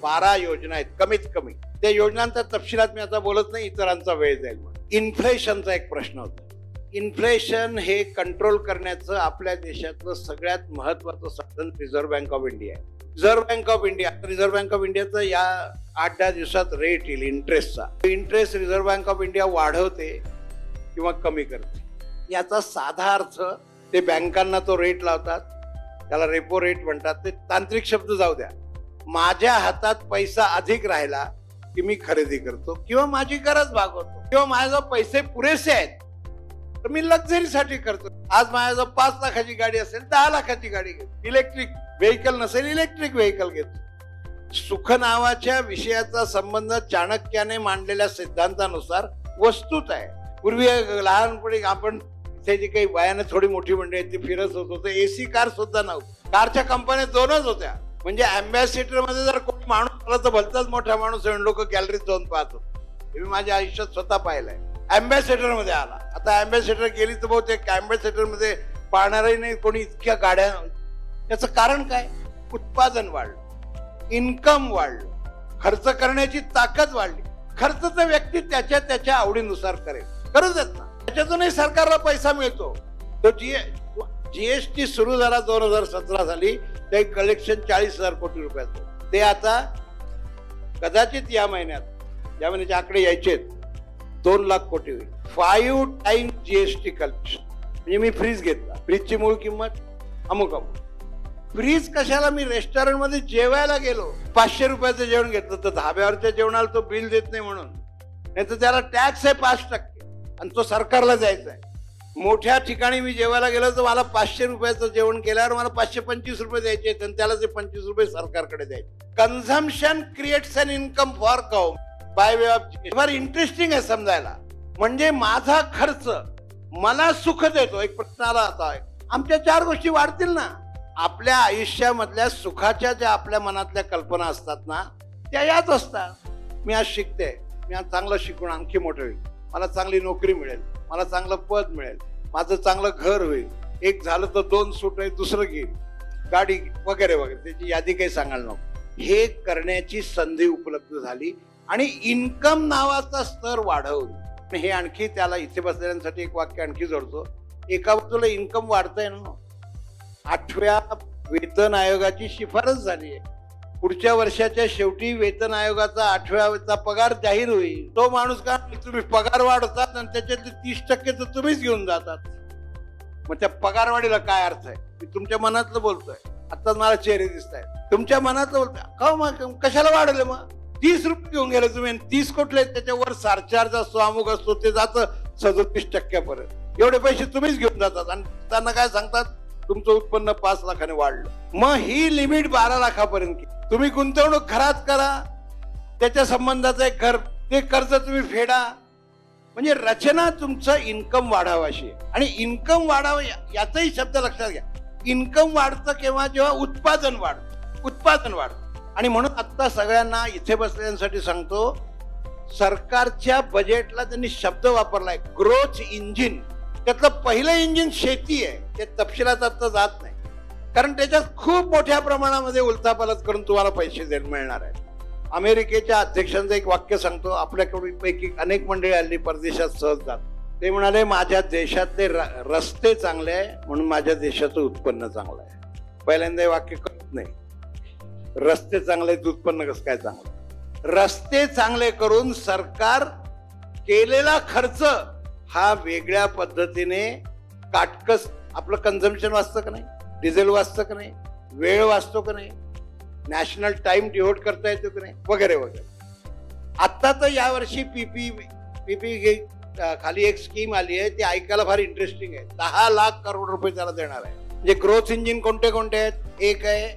12 योजना आहेत कमीत कमी. त्या योजनांचा तपशिलात मी आता बोलत नाही, इतरांचा वेळ जाईल. इन्फ्लेशनचा एक प्रश्न होता. इन्फ्लेशन हे कंट्रोल करण्याचं आपल्या देशातलं सगळ्यात महत्वाचं साधन रिझर्व्ह बँक ऑफ इंडिया आहे. Reserve Bank of India, Reserve Bank of इंडियाचा या 8-10 दिवसात रेट येईल इंटरेस्टचा. Interest Reserve Bank of India वाढवते किंवा कमी करते, याचा साधा अर्थ, ते बँकांना तो रेट लावतात, त्याला रेपो रेट म्हणतात. ते तांत्रिक शब्द जाऊ द्या. माझ्या हातात पैसा अधिक राहिला की मी खरेदी करतो किंवा माझी गरज भागवतो, किंवा माझ्याजवळ पैसे पुरेसे आहेत तर मी लक्झरीसाठी करतो. आज माझ्याजवळ 5 लाखाची गाडी असेल, 10 लाखाची गाडी घेतो. इलेक्ट्रिक व्हेकल नसेल, इलेक्ट्रिक व्हेकल घेतो. सुख नावाच्या विषयाचा संबंध चाणक्याने मांडलेल्या सिद्धांतानुसार वस्तूत आहे. पूर्वी लहानपणी आपण इथे जी काही वयाने थोडी मोठी मंडळी ती फिरत होतो, तर एसी कार सुद्धा नव्हती. कारच्या कंपन्या 2च होत्या. म्हणजे अँबॅसिडर मध्ये जर कोणी माणूस आला तर भलताच मोठा माणूस आहे, लोक गॅलरीत जाऊन पाहत होते. हे मी माझ्या आयुष्यात स्वतः पाहिलंय. अँबॅसेडर मध्ये आला, आता अँबॅसेडर गेली तर बहुतेक अँबॅसेडर मध्ये पाहणारही नाही कोणी इतक्या गाड्या. त्याचं कारण काय? उत्पादन वाढलं, इन्कम वाढलं, खर्च करण्याची ताकद वाढली. खर्च तर व्यक्ती त्याच्या आवडीनुसार करेल, करू देत ना. त्याच्यातूनही सरकारला पैसा मिळतो. तो जीएसटी सुरू झाला 2017 साली, ते कलेक्शन 40,000 कोटी रुपयाचं. ते आता कदाचित या महिन्याचे आकडे यायचे 2 लाख कोटी होईल. 5 टाइम्स जीएसटी कलेक्शन. म्हणजे मी फ्रीज घेतला, फ्रीजची मूळ किंमत अमुक. फ्रीज कशाला? मी रेस्टॉरंट मध्ये जेवायला गेलो, 500 रुपयाचं जेवण घेतलं तर धाब्यावरच्या जेवणाला तो बिल देत नाही म्हणून, नाही तर त्याला टॅक्स आहे 5%. आणि तो सरकारला द्यायचा आहे. मोठ्या ठिकाणी मी जेवायला गेलो तर मला 500 रुपयाचं जेवण केल्यावर मला 525 रुपये द्यायचे आणि त्याला ते 25 रुपये सरकारकडे द्यायचे. Consumption creates an income for government by way of फार इंटरेस्टिंग आहे समजायला. म्हणजे माझा खर्च मला सुख देतो. एक प्रश्न आला आता, आमच्या 4 गोष्टी वाढतील ना. आपल्या आयुष्यामधल्या सुखाच्या ज्या आपल्या मनातल्या कल्पना असतात ना त्या याच असतात. मी आज शिकते, मी आज चांगलं शिकून आणखी मोठं होईल, मला चांगली नोकरी मिळेल, मला चांगलं पद मिळेल, माझं चांगलं घर होईल, एक झालं तर 2 सूट आहे, दुसरं घेईल, गाडी वगैरे वगैरे, त्याची यादी काही सांगायला नको. हे करण्याची संधी उपलब्ध झाली आणि इन्कम नावाचा स्तर वाढवून हे आणखी त्याला इथे बसलेल्यांसाठी एक वाक्य आणखी जोडतो. एका बाजूला इन्कम वाढतंय ना, 8व्या वेतन आयोगाची शिफारस झाली आहे. पुढच्या वर्षाच्या शेवटी वेतन आयोगाचा 8व्याचा पगार जाहीर होईल. तो माणूस का तुम्ही पगार वाढवतात आणि त्याच्यातले 30% तर तुम्हीच घेऊन जातात. मग त्या पगारवाढीला काय अर्थ आहे? मी तुमच्या मनातलं बोलतोय, आता मला चेहरे दिसत आहेत, तुमच्या मनातलं बोलतोय. का मग कशाला वाढवले? मग 30 रुपये घेऊन गेले तुम्ही, 30 कुठले? त्याच्यावर सरचार्ज असतो, अमुक असतो, ते जातं 37% एवढे पैसे तुम्हीच घेऊन जातात आणि त्यांना काय सांगतात, तुमचं उत्पन्न 5 लाखाने वाढलं. मग ही लिमिट 12 लाखापर्यंत. तुम्ही गुंतवणूक घरात करा, त्याच्या संबंधाचं एक घर, ते कर्ज तुम्ही फेडा. म्हणजे रचना तुमचं इन्कम वाढावं अशी. आणि इन्कम वाढावं याचाही शब्द लक्षात घ्या. इन्कम वाढतं केव्हा? जेव्हा उत्पादन वाढतं. आणि म्हणून आता सगळ्यांना इथे बसलेल्यांसाठी सांगतो, सरकारच्या बजेटला त्यांनी शब्द वापरलाय ग्रोथ इंजिन. त्यातलं पहिलं इंजिन शेती आहे. ते तपशिलात आता जात नाही, कारण त्याच्यात खूप मोठ्या प्रमाणामध्ये उलथापालथ करून तुम्हाला पैसे मिळणार आहेत. अमेरिकेच्या अध्यक्षांचं एक वाक्य सांगतो. आपल्याकडून पैकी अनेक मंडळी हल्ली परदेशात सहज जात. ते म्हणाले, माझ्या देशातले रस्ते चांगले आहे म्हणून माझ्या देशाचं उत्पन्न चांगलं आहे. पहिल्यांदा हे वाक्य कळत नाही. रस्ते चांगले आहेत, उत्पन्न कसं काय चांगलं? रस्ते चांगले करून सरकार केलेला खर्च हा वेगळ्या पद्धतीने काटकस, आपलं कन्झम्पशन वाचतं का नाही, डिझेल वाचतं का नाही, वेळ वाचतो का नाही, नॅशनल टाइम डिव्होट करता येतो की नाही, वगैरे वगैरे. आता तर यावर्षी पीपी खाली एक स्कीम आली आहे, ती ऐकायला फार इंटरेस्टिंग आहे. 10 लाख करोड रुपये त्याला देणार आहे. म्हणजे ग्रोथ इंजिन कोणते कोणते आहेत? एक आहे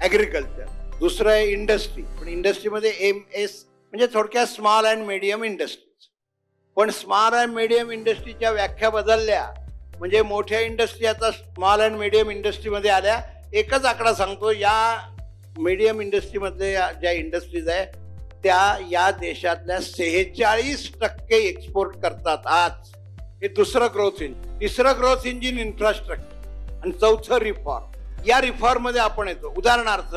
ऍग्रिकल्चर, दुसरं आहे इंडस्ट्री. पण इंडस्ट्रीमध्ये MS म्हणजे थोडक्यात स्मॉल अँड मीडियम इंडस्ट्रीज. पण स्मॉल अँड मीडियम इंडस्ट्रीच्या व्याख्या बदलल्या. म्हणजे मोठ्या इंडस्ट्री आता स्मॉल अँड मीडियम इंडस्ट्रीमध्ये आल्या. एकच आकडा सांगतो, या मीडियम इंडस्ट्रीमधले ज्या इंडस्ट्रीज आहे त्या या देशातल्या 46% एक्सपोर्ट करतात आज. हे दुसरं ग्रोथ इंजिन. तिसरं ग्रोथ इंजिन इन्फ्रास्ट्रक्चर आणि चौथं रिफॉर्म. या रिफॉर्म मध्ये आपण येतो. उदाहरणार्थ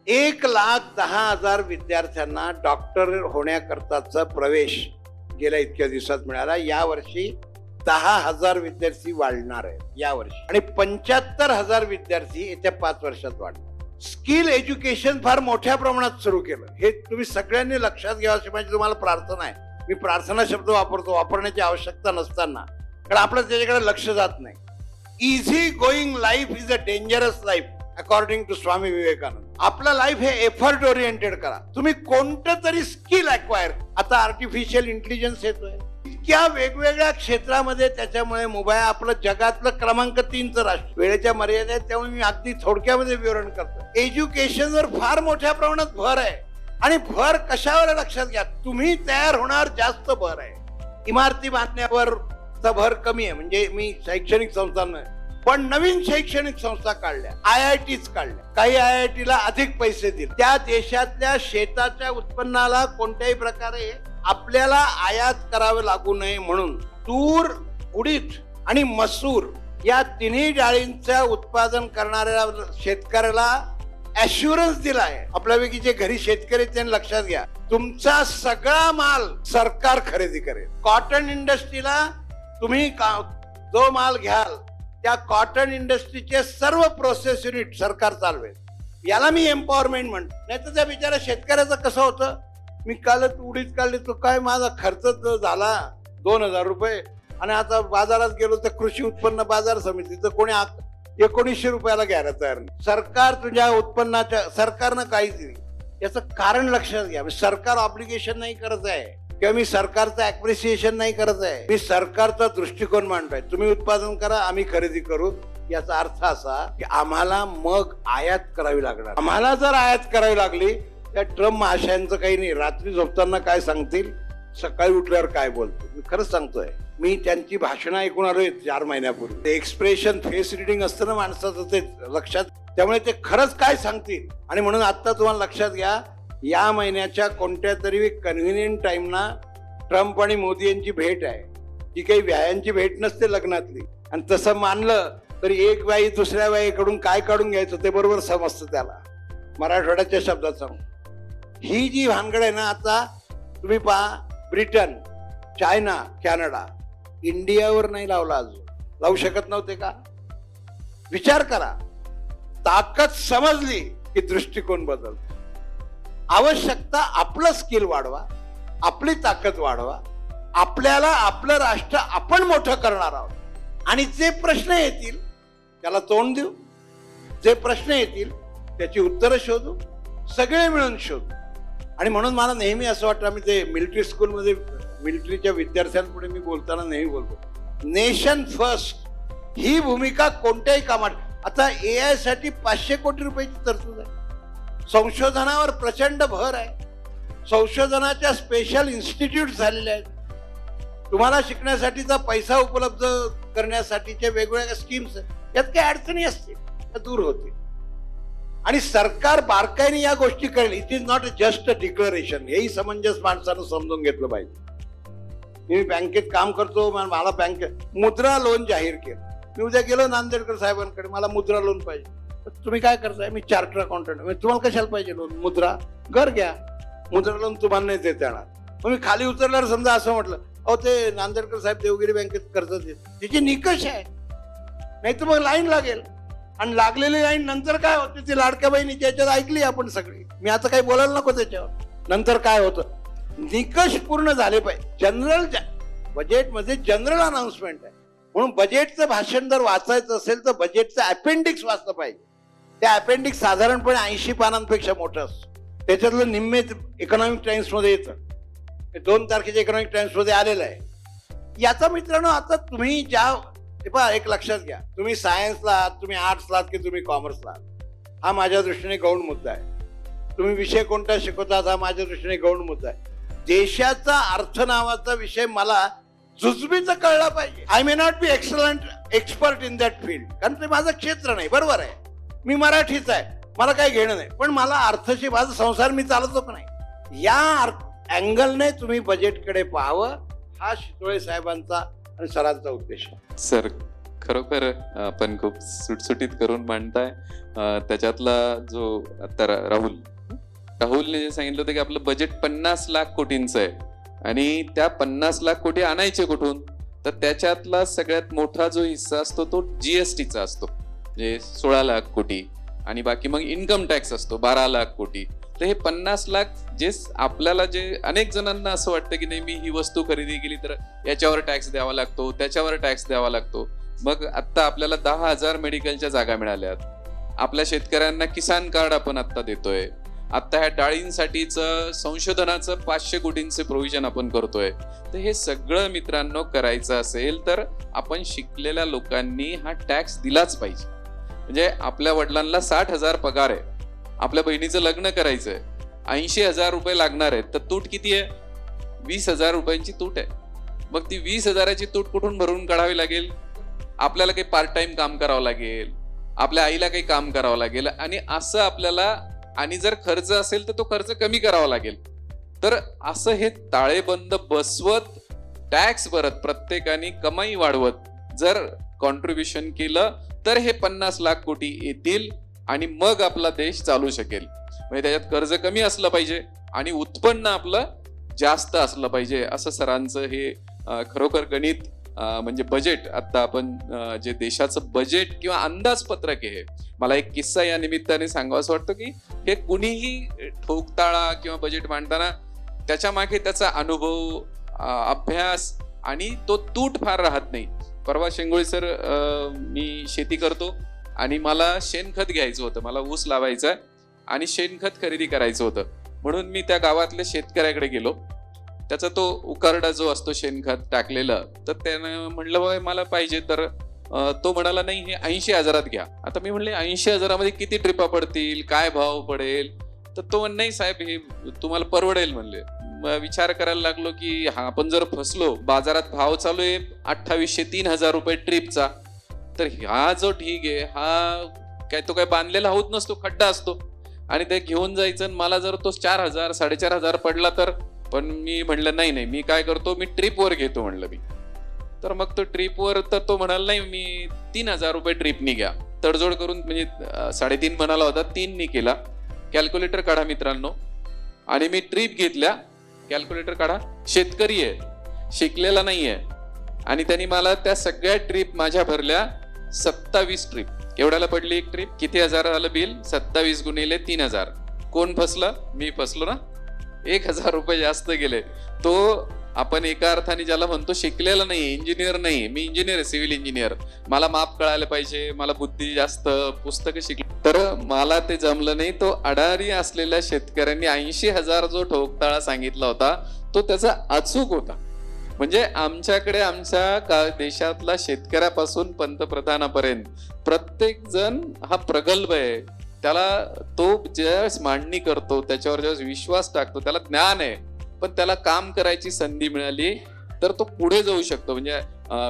1,10,000 विद्यार्थ्यांना डॉक्टर होण्याकरताचा प्रवेश गेल्या इतक्या दिवसात मिळाला. यावर्षी 10,000 विद्यार्थी वाढणार आहेत यावर्षी आणि 75,000 विद्यार्थी येत्या 5 वर्षात वाढणार. स्किल एज्युकेशन फार मोठ्या प्रमाणात सुरू केलं. हे तुम्ही सगळ्यांनी लक्षात घ्यावं अशी माझी तुम्हाला प्रार्थना आहे. मी प्रार्थना शब्द वापरतो, वापरण्याची आवश्यकता नसताना, कारण आपलं त्याच्याकडे लक्ष जात नाही. Easy going life is a dangerous life according to Swami Vivekananda. आपलं लाईफ हे एफर्ट ओरिएंटेड करा. तुम्ही कोणतं तरी स्किल अक्वायर. आता आर्टिफिशियल इंटेलिजन्स येतोय इतक्या वेगवेगळ्या क्षेत्रामध्ये, त्याच्यामुळे मोबाईल आपलं जगातलं क्रमांक 3चं राष्ट्र. वेळेच्या मर्यादेत, त्यामुळे मी अगदी थोडक्यामध्ये विवरण करतो. एज्युकेशनवर फार मोठ्या प्रमाणात भर आहे. आणि भर कशावर लक्षात घ्या, तुम्ही तयार होणार जास्त भर आहे. इमारती बांधण्यावर भर कमी आहे. म्हणजे मी शैक्षणिक संस्थांना, पण नवीन शैक्षणिक संस्था काढल्या, IITs काढल्या. काही IITला अधिक पैसे दिले. त्या देशातल्या शेताच्या उत्पन्नाला कोणत्याही प्रकारे आपल्याला आयात करावं लागू नये म्हणून तूर, उडीद आणि मसूर या तिन्ही डाळींचं उत्पादन करणाऱ्या शेतकऱ्याला ॲश्युरन्स दिला आहे. आपल्यापैकी जे घरी शेतकरी त्यांनी लक्षात घ्या, तुमचा सगळा माल सरकार खरेदी करेल. कॉटन इंडस्ट्रीला तुम्ही जो माल घ्याल त्या कॉटन इंडस्ट्रीचे सर्व प्रोसेस युनिट सरकार चालवेल. याला मी एम्पॉवरमेंट म्हणतो. नाही तर त्या बिचारा शेतकऱ्याचं कसं होतं, मी काल उडीद काढली तो काय माझा खर्च झाला 2,000 रुपये आणि आता बाजारात गेलो तर कृषी उत्पन्न बाजार समितीचं कोणी 1900 रुपयाला घ्यायला तयार नाही. सरकार तुझ्या उत्पन्नाच्या, सरकारनं काहीच नाही. याचं कारण लक्षात घ्या. सरकार ऑब्लिगेशन नाही करत आहे किंवा मी सरकारचं ऍप्रिसिएशन नाही करत आहे, मी सरकारचा दृष्टिकोन मांडतोय. तुम्ही उत्पादन करा, आम्ही खरेदी करू. याचा अर्थ असा की आम्हाला मग आयात करावी लागणार. आम्हाला जर आयात करावी लागली त्या ट्रम्प महाशयांचं काही नाही. रात्री झोपताना काय सांगतील, सकाळी उठल्यावर काय बोलतो. मी खरंच सांगतोय, मी त्यांची भाषणं ऐकून आलोय 4 महिन्यापूर्वी. ते एक्सप्रेशन, फेस रिडिंग असतं ना माणसाचं, ते लक्षात. त्यामुळे ते खरंच काय सांगतील. आणि म्हणून आता तुम्हाला लक्षात घ्या, या महिन्याच्या कोणत्या तरी कन्व्हिनियंट टाइमना ट्रम्प आणि मोदी यांची भेट आहे. ती काही व्यायांची भेट नसते लग्नातली. आणि तसं मानलं तरी एक बाई दुसऱ्या बाईकडून काय काढून घ्यायचं ते बरोबर समजतं त्याला. मराठवाड्याच्या शब्दात सांगू, ही जी भानगड आहे ना, आता तुम्ही पहा, ब्रिटन, चायना, कॅनडा इंडियावर नाही लावला अजून. लावू शकत नव्हते का? विचार करा. ताकद समजली की दृष्टिकोन बदलतो. आवश्यकता आपलं स्किल वाढवा, आपली ताकद वाढवा. आपल्याला आपलं राष्ट्र आपण मोठं करणार आहोत. आणि जे प्रश्न येतील त्याला तोंड देऊ, जे प्रश्न येतील त्याची उत्तरं शोधू, सगळे मिळून शोधू. आणि म्हणून मला नेहमी असं वाटतं, आम्ही ते मिलिटरी स्कूलमध्ये मिलिटरीच्या विद्यार्थ्यांपुढे मी बोलताना नेहमी बोलतो, नेशन फर्स्ट ही भूमिका कोणत्याही कामात. आता AI साठी 500 कोटी रुपयाची तरतूद आहे. संशोधनावर प्रचंड भर आहे. संशोधनाच्या स्पेशल इन्स्टिट्यूट झालेले आहेत. तुम्हाला शिकण्यासाठीचा पैसा उपलब्ध करण्यासाठीच्या वेगवेगळ्या स्कीम्स आहेत. यात काही अडचणी असतील त्या दूर होतील. आणि सरकार बारकाईने या गोष्टी करेल. It is not just a declaration. हेही समंजस माणसानं समजून घेतलं पाहिजे. मी बँकेत काम करतो, मला बँकेत मुद्रा लोन जाहीर केलं. मी उद्या गेलो नांदेडकर साहेबांकडे, मला मुद्रा लोन पाहिजे. तुम्ही काय करताय? मी चार्टर अकाउंटंट. तुम्हाला कशाला पाहिजे लोन? मुद्रा. घर घ्या, मुद्रा लोन तुम्हाला नाही देता येणार. मग मी खाली उतरल्यावर समजा असं म्हटलं, अहो ते नांदेडकर साहेब देवगिरी बँकेत कर्ज देत, तिची निकष आहे. नाही तर मग लाईन लागेल. आणि लागलेली लाईन नंतर काय होते ती लाडक्या बहिणीच्या याच्यात ऐकली आपण सगळी. मी आता काही बोलायला नको त्याच्यावर. नंतर काय होतं, निकष पूर्ण झाले पाहिजे. जनरल बजेटमध्ये जनरल अनाउन्समेंट आहे. म्हणून बजेटचं भाषण जर वाचायचं असेल तर बजेटचं अपेंडिक्स वाचलं पाहिजे. त्या अपेंडिक्स साधारणपणे 80 पानांपेक्षा मोठं असतं. त्याच्यातलं निम्मे इकॉनॉमिक टाइम्स मध्ये येतं. 2 तारखेच्या इकॉनॉमिक टाइम्स मध्ये आलेलं आहे. याचा मित्रांनो, आता तुम्ही ज्या एक लक्षात घ्या, तुम्ही सायन्सला आहात, तुम्ही आर्ट्सला आहात की तुम्ही कॉमर्सला आहात, हा माझ्या दृष्टीने गौण मुद्दा आहे. तुम्ही विषय कोणता शिकवतात हा माझ्या दृष्टीने गौण मुद्दा आहे. देशाचा अर्थ नावाचा विषय मला जुजबीचा कळला पाहिजे. I may not be excellent expert in that field, कारण ते माझं क्षेत्र नाही. बरोबर आहे, मी मराठीच आहे, मला काही घेणं नाही. पण मला अर्थशी माझा संसार मी चालवतो का नाही, या अँगलने तुम्ही बजेटकडे पाहावं. हा शितोळे साहेबांचा आणि सरांचा उद्देश आहे. सर, खरोखर आपण खूप सुटसुटीत करून मांडताय. त्याच्यातला जो आता राहुलने जे सांगितलं होतं की आपलं बजेट 50 लाख कोटींचं आहे आणि त्या 50 लाख कोटी आणायचे कुठून, तर त्याच्यातला सगळ्यात मोठा जो हिस्सा असतो तो जीएसटीचा असतो, म्हणजे 16 लाख कोटी. आणि बाकी मग इन्कम टॅक्स असतो 12 लाख कोटी. तर हे 50 लाख जे आपल्याला, जे अनेक जणांना असं वाटतं की नाही मी ही वस्तू खरेदी केली तर याच्यावर टॅक्स द्यावा लागतो, त्याच्यावर टॅक्स द्यावा लागतो. मग आता आपल्याला 10,000 मेडिकलच्या जागा मिळाल्यात. आपल्या शेतकऱ्यांना किसान कार्ड आपण आता देतोय. आता ह्या डाळींसाठीचं संशोधनाचं 500 कोटींचे प्रोव्हिजन आपण करतोय. तर हे सगळं मित्रांनो करायचं असेल तर आपण शिकलेल्या लोकांनी हा टॅक्स दिलाच पाहिजे. म्हणजे आपल्या वडिलांना 60,000 पगार आहे, आपल्या बहिणीचं लग्न करायचंय, 80,000 रुपये लागणार आहेत, तर तूट किती आहे? 20,000 रुपयांची तूट आहे. मग ती 20,000ची तूट कुठून भरून काढावी लागेल? आपल्याला काही पार्ट टाइम काम करावं लागेल, आपल्या आईला काही काम करावं लागेल, आणि असं आपल्याला, आणि जर खर्च असेल तर तो खर्च कमी करावा लागेल. तर असं हे ताळेबंद बसवत टॅक्स भरत प्रत्येकाने कमाई वाढवत जर कॉन्ट्रीब्युशन केलं तर हे 50 लाख कोटी येतील आणि मग आपला देश चालू शकेल. म्हणजे त्याच्यात कर्ज कमी असलं पाहिजे आणि उत्पन्न आपलं जास्त असलं पाहिजे. असं सरांचं हे खरोखर गणित, म्हणजे बजेट, आता आपण जे देशाचं बजेट किंवा अंदाजपत्रक आहे, मला एक किस्सा या निमित्ताने सांगावं वाटतं की हे कुणीही ठोकताळा किंवा बजेट मांडताना त्याच्या मागे त्याचा अनुभव, अभ्यास आणि तो तूट फार राहत नाही. परवा शेंगोळे सर, मी शेती करतो आणि मला शेणखत घ्यायचं होतं, मला ऊस लावायचा आणि शेणखत खरेदी करायचं होतं. म्हणून मी त्या गावातल्या शेतकऱ्याकडे गेलो त्याचा तो उकारडा जो असतो शेणखत टाकलेलं, तर त्यानं म्हणलं बाबा मला पाहिजे, तर तो म्हणाला नाही हे 80,000 घ्या. आता मी म्हणले 80,000 किती ट्रिपा पडतील, काय भाव पडेल, तर तो म्हण नाही साहेब हे तुम्हाला परवडेल म्हणले. विचार करायला लागलो की हा आपण जर फसलो, बाजारात भाव चालू आहे 2,800-3,000 रुपये ट्रिपचा, तर हा जो ठीक आहे हा काय तो काय बांधलेला होत नसतो, खड्डा असतो आणि ते घेऊन जायचं. मला जर तो 4,000 4,500 पडला तर, पण मी म्हणलं नाही नाही मी काय करतो, मी ट्रिपवर घेतो म्हणलं मी. तर मग तो ट्रिपवर, तर तो म्हणाला नाही मी 3,000 रुपये ट्रिपनी घ्या. तडजोड करून म्हणजे 3.5 म्हणाला होता, 3 केला. कॅल्क्युलेटर काढा मित्रांनो, आणि मी ट्रिप घेतल्या. कॅल्क्युलेटर काढा, शेतकरी आहे, शिकलेला नाहीये, आणि त्यांनी मला त्या सगळ्या ट्रिप माझ्या भरल्या 27 ट्रिप. एवढ्याला पडली एक ट्रिप. किती हजार झालं बिल? 27 गुणिले 3,000. कोण फसलं? मी फसलो ना. 1,000 रुपये जास्त गेले. तो आपण एका अर्थाने ज्याला म्हणतो शिकलेला नाही, इंजिनियर नाही, मी इंजिनियर आहे, सिव्हिल इंजिनियर, मला माप कळायला पाहिजे, मला बुद्धी जास्त, पुस्तकं शिकली, तर मला ते जमलं नाही. तो अडाणी असलेल्या शेतकऱ्यांनी 80,000 जो ठोकताळा सांगितला होता तो त्याचा अचूक होता. म्हणजे आमच्याकडे आमच्या देशातला शेतकऱ्यापासून पंतप्रधानापर्यंत प्रत्येक जण हा प्रगल्भ आहे. त्याला तो ज्यावेळेस मांडणी करतो, त्याच्यावर ज्यावेळेस विश्वास टाकतो, त्याला ज्ञान आहे, पण त्याला काम करायची संधी मिळाली तर तो पुढे जाऊ शकतो. म्हणजे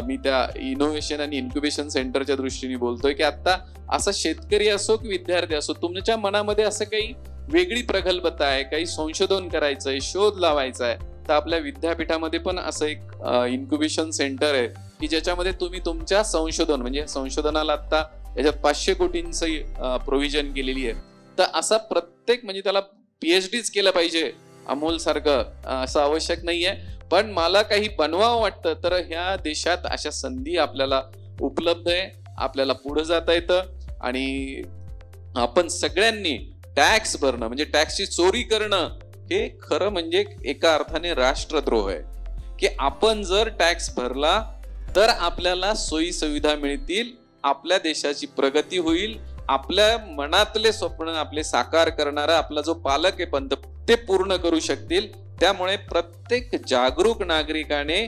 मी त्या इनोव्हेशन आणि इन्क्युबेशन सेंटरच्या दृष्टीने बोलतोय की आता असा शेतकरी असो की विद्यार्थी असो, तुमच्या मनामध्ये असं काही वेगळी प्रगल्भता आहे, काही संशोधन करायचंय, शोध लावायचा आहे, तर आपल्या विद्यापीठामध्ये पण असं एक इन्क्युबेशन सेंटर आहे की ज्याच्यामध्ये तुम्ही तुमच्या संशोधन, म्हणजे संशोधनाला आता याच्यात 500 कोटींचं प्रोव्हिजन केलेली आहे. तर असा प्रत्येक, म्हणजे त्याला PhDच केलं पाहिजे अमोल सारखं असं आवश्यक नाहीये, पण मला काही बनवावं वाटतं तर ह्या देशात अशा संधी आपल्याला उपलब्ध आहे. आपल्याला पुढे जाता येतं, आणि आपण सगळ्यांनी टॅक्स भरणं, म्हणजे टॅक्सची चोरी करणं हे खरं म्हणजे एका अर्थाने राष्ट्रद्रोह आहे. की आपण जर टॅक्स भरला तर आपल्याला सोयी सुविधा मिळतील, आपल्या देशाची प्रगती होईल, आपल्या मनातले स्वप्न आपले साकार करणारा आपला जो पालक आहे पंत, ते पूर्ण करू शकतील. त्यामुळे प्रत्येक जागरूक नागरिकाने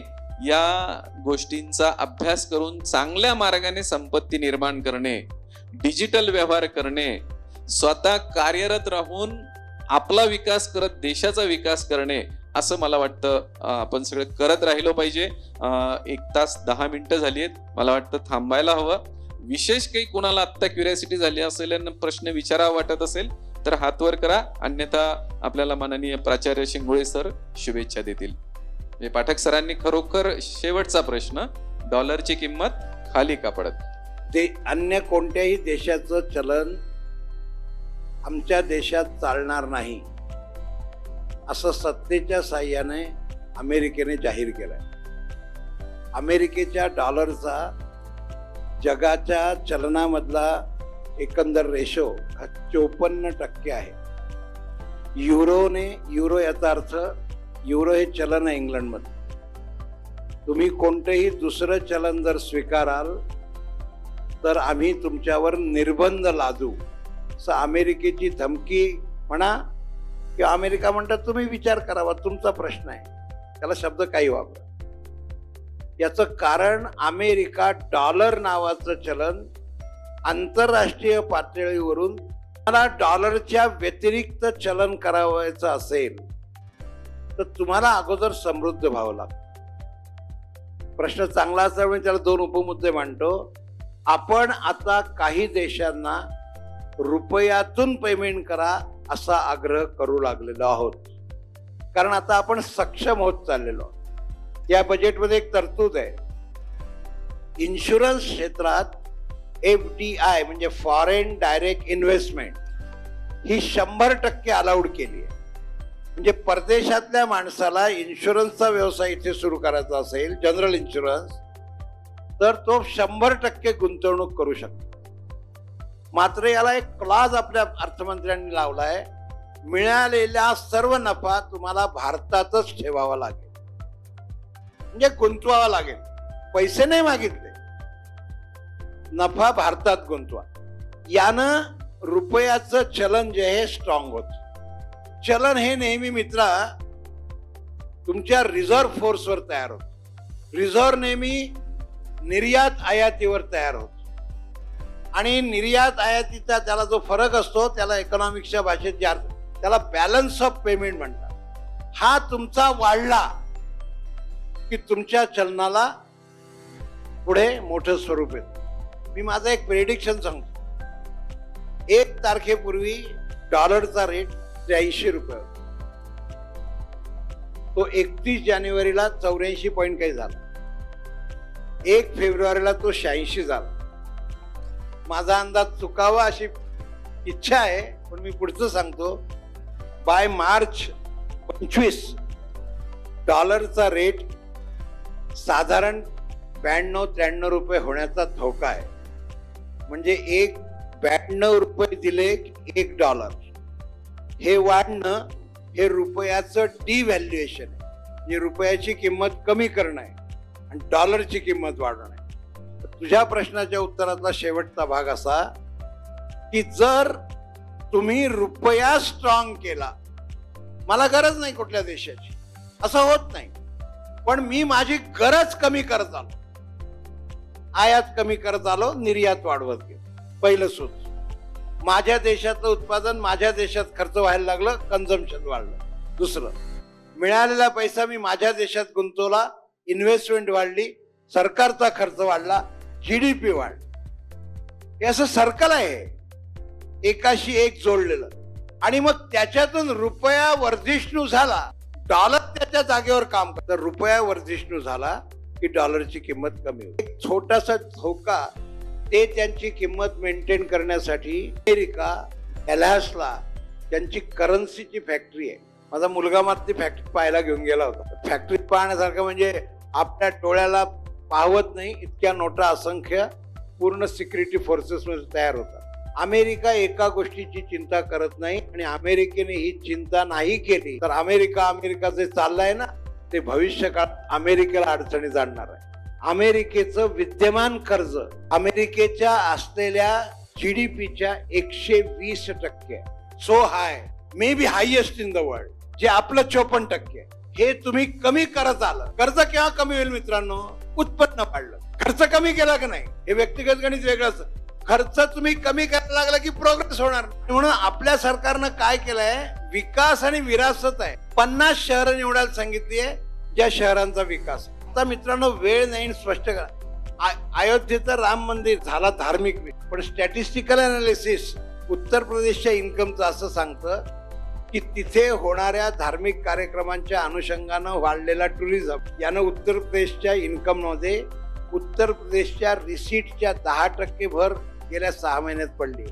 या गोष्टींचा अभ्यास करून चांगल्या मार्गाने संपत्ती निर्माण करणे, डिजिटल व्यवहार करणे, स्वतः कार्यरत राहून आपला विकास करत देशाचा विकास करणे, असं मला वाटतं आपण सगळे करत राहिलो पाहिजे. 1 तास 10 मिनिटं झाली आहेत, मला वाटतं थांबायला हवं. विशेष काही कोणाला आत्ता क्युरियोसिटी झाली असेल आणि प्रश्न विचारावा वाटत असेल तर हात वर करा, अन्यथा आपल्याला माननीय प्राचार्य शिंगोळे सर शुभेच्छा देतील. म्हणजे पाठक सरांनी खरोखर शेवटचा प्रश्न, डॉलरची किंमत खाली का पडत? ते अन्य कोणत्याही देशाचं चलन आमच्या देशात चालणार नाही असं सत्तेच्या साह्याने अमेरिकेने जाहीर केलंय. अमेरिकेच्या डॉलरचा जगाच्या चलनामधला एकंदर रेशो हा 54% आहे. युरो याचा अर्थ, युरो हे चलन आहे इंग्लंडमध्ये. तुम्ही कोणतेही दुसरं चलन जर स्वीकाराल तर आम्ही तुमच्यावर निर्बंध लादू, असं अमेरिकेची धमकी म्हणा, किंवा अमेरिका म्हणतात तुम्ही विचार करावा, तुमचा प्रश्न आहे, त्याला शब्द काही वापरा. याचं कारण अमेरिका डॉलर नावाचं चलन आंतरराष्ट्रीय पातळीवरून मला डॉलरच्या व्यतिरिक्त चलन करावायचं असेल तर तुम्हाला अगोदर समृद्ध व्हावं लागतं. प्रश्न चांगला असल्यामुळे त्याला 2 उपमुद्दे मांडतो. आपण आता काही देशांना रुपयातून पेमेंट करा असा आग्रह करू लागलेलो आहोत, कारण आता आपण सक्षम होत चाललेलो आहोत. या बजेटमध्ये एक तरतूद आहे, इन्शुरन्स क्षेत्रात FDI म्हणजे फॉरेन डायरेक्ट इन्व्हेस्टमेंट ही 100% अलाउड केली आहे. म्हणजे परदेशातल्या माणसाला इन्शुरन्सचा व्यवसाय इथे सुरू करायचा असेल, जनरल इन्शुरन्स, तर तो 100% गुंतवणूक करू शकतो. मात्र याला एक क्लॉज आपल्या अर्थमंत्र्यांनी लावलाय, मिळालेला सर्व नफा तुम्हाला भारतातच ठेवावा लागेल, म्हणजे गुंतवावा लागेल. पैसे नाही मागितले, नफा भारतात गुंतवा. यानं रुपयाचं चलन जे आहे स्ट्रॉंग होत. चलन हे नेहमी मित्रा तुमच्या रिझर्व्ह फोर्सवर तयार होतो. रिझर्व्ह नेहमी निर्यात आयातीवर तयार होतो आणि निर्यात आयातीचा त्याला जो फरक असतो त्याला इकॉनॉमिक्सच्या भाषेत जे अर्थ त्याला बॅलन्स ऑफ पेमेंट म्हणतात. हा तुमचा वाढला की तुमच्या चलनाला पुढे मोठं स्वरूप येतं. मी माझं एक प्रेडिक्शन सांगतो. 1 तारखेपूर्वी डॉलरचा रेट 83 रुपये होता. तो 31 जानेवारीला 84 पॉईंट काही झाला. 1 फेब्रुवारीला तो 86 झाला. माझा अंदाज चुकावा अशी इच्छा आहे, पण मी पुढचं सांगतो. बाय मार्च 25 डॉलरचा रेट साधारण 92-93 रुपये होण्याचा धोका आहे. म्हणजे 92 रुपये दिले $1. हे वाढणं हे रुपयाचं डिव्हॅल्युएशन आहे. म्हणजे रुपयाची किंमत कमी करणं आहे आणि डॉलरची किंमत वाढवणं आहे. तुझ्या प्रश्नाच्या उत्तरातला शेवटचा भाग असा की जर तुम्ही रुपया स्ट्रॉंग केला, मला गरज नाही कुठल्या देशाची, असं होत नाही, पण मी माझी गरज कमी करत आलो, आयात कमी करत आलो, निर्यात वाढवत गेलो. पहिलं सूत्र. माझ्या देशातलं उत्पादन माझ्या देशात खर्च व्हायला लागलं, कन्झम्पशन वाढलं. दुसरं, मिळालेला पैसा मी माझ्या देशात गुंतवला, इन्व्हेस्टमेंट वाढली, सरकारचा खर्च वाढला, जीडीपी वाढली. हे असं सर्कल आहे, एकाशी एक जोडलेलं. आणि मग त्याच्यातून रुपया वर्धिष्णू झाला, डॉलर त्याच्या जागेवर काम करत. रुपया वर्धिष्णू झाला की डॉलरची किंमत कमी होते. एक छोटासा धोका, ते त्यांची किंमत मेंटेन करण्यासाठी अमेरिका एलॅसला त्यांची करन्सीची फॅक्टरी आहे. माझा मुलगा मात्र ती फॅक्टरी पाहायला घेऊन गेला होता. फॅक्टरी पाहण्यासारखं म्हणजे आपल्या डोळ्याला पाहवत नाही इतक्या नोटा असंख्य पूर्ण सिक्युरिटी फोर्सेस मध्ये तयार होतात. अमेरिका एका गोष्टीची चिंता करत नाही आणि अमेरिकेने ही चिंता नाही केली तर अमेरिका जे चाललंय ना ते भविष्य काळात अमेरिकेला अडचणी जाणणार आहे. अमेरिकेचं विद्यमान कर्ज अमेरिकेच्या असलेल्या जीडीपीच्या 120%, so high, may be highest in the world, जे आपलं 54%. हे तुम्ही कमी करत आलं. कर्ज केव्हा कमी होईल मित्रांनो? उत्पन्न वाढलं. खर्च कमी केला की नाही हे व्यक्तिगत गणित वेगळंच. खर्च तुम्ही कमी करायला लागला की प्रोग्रेस होणार. म्हणून आपल्या सरकारनं काय केलंय, विकास आणि विरासत आहे. 50 शहरं निवडायला सांगितली आहे ज्या शहरांचा विकास. आता मित्रांनो वेळ नाही स्पष्ट करा. अयोध्येचं राम मंदिर झाला धार्मिक, पण स्टॅटिस्टिकल अनालिसिस उत्तर प्रदेशच्या इन्कमचं असं सांगतं की तिथे होणाऱ्या धार्मिक कार्यक्रमांच्या अनुषंगानं वाढलेला टुरिझम यानं उत्तर प्रदेशच्या इन्कम मध्ये उत्तर प्रदेशच्या रिसीटच्या 10% भर गेल्या 6 महिन्यात पडली.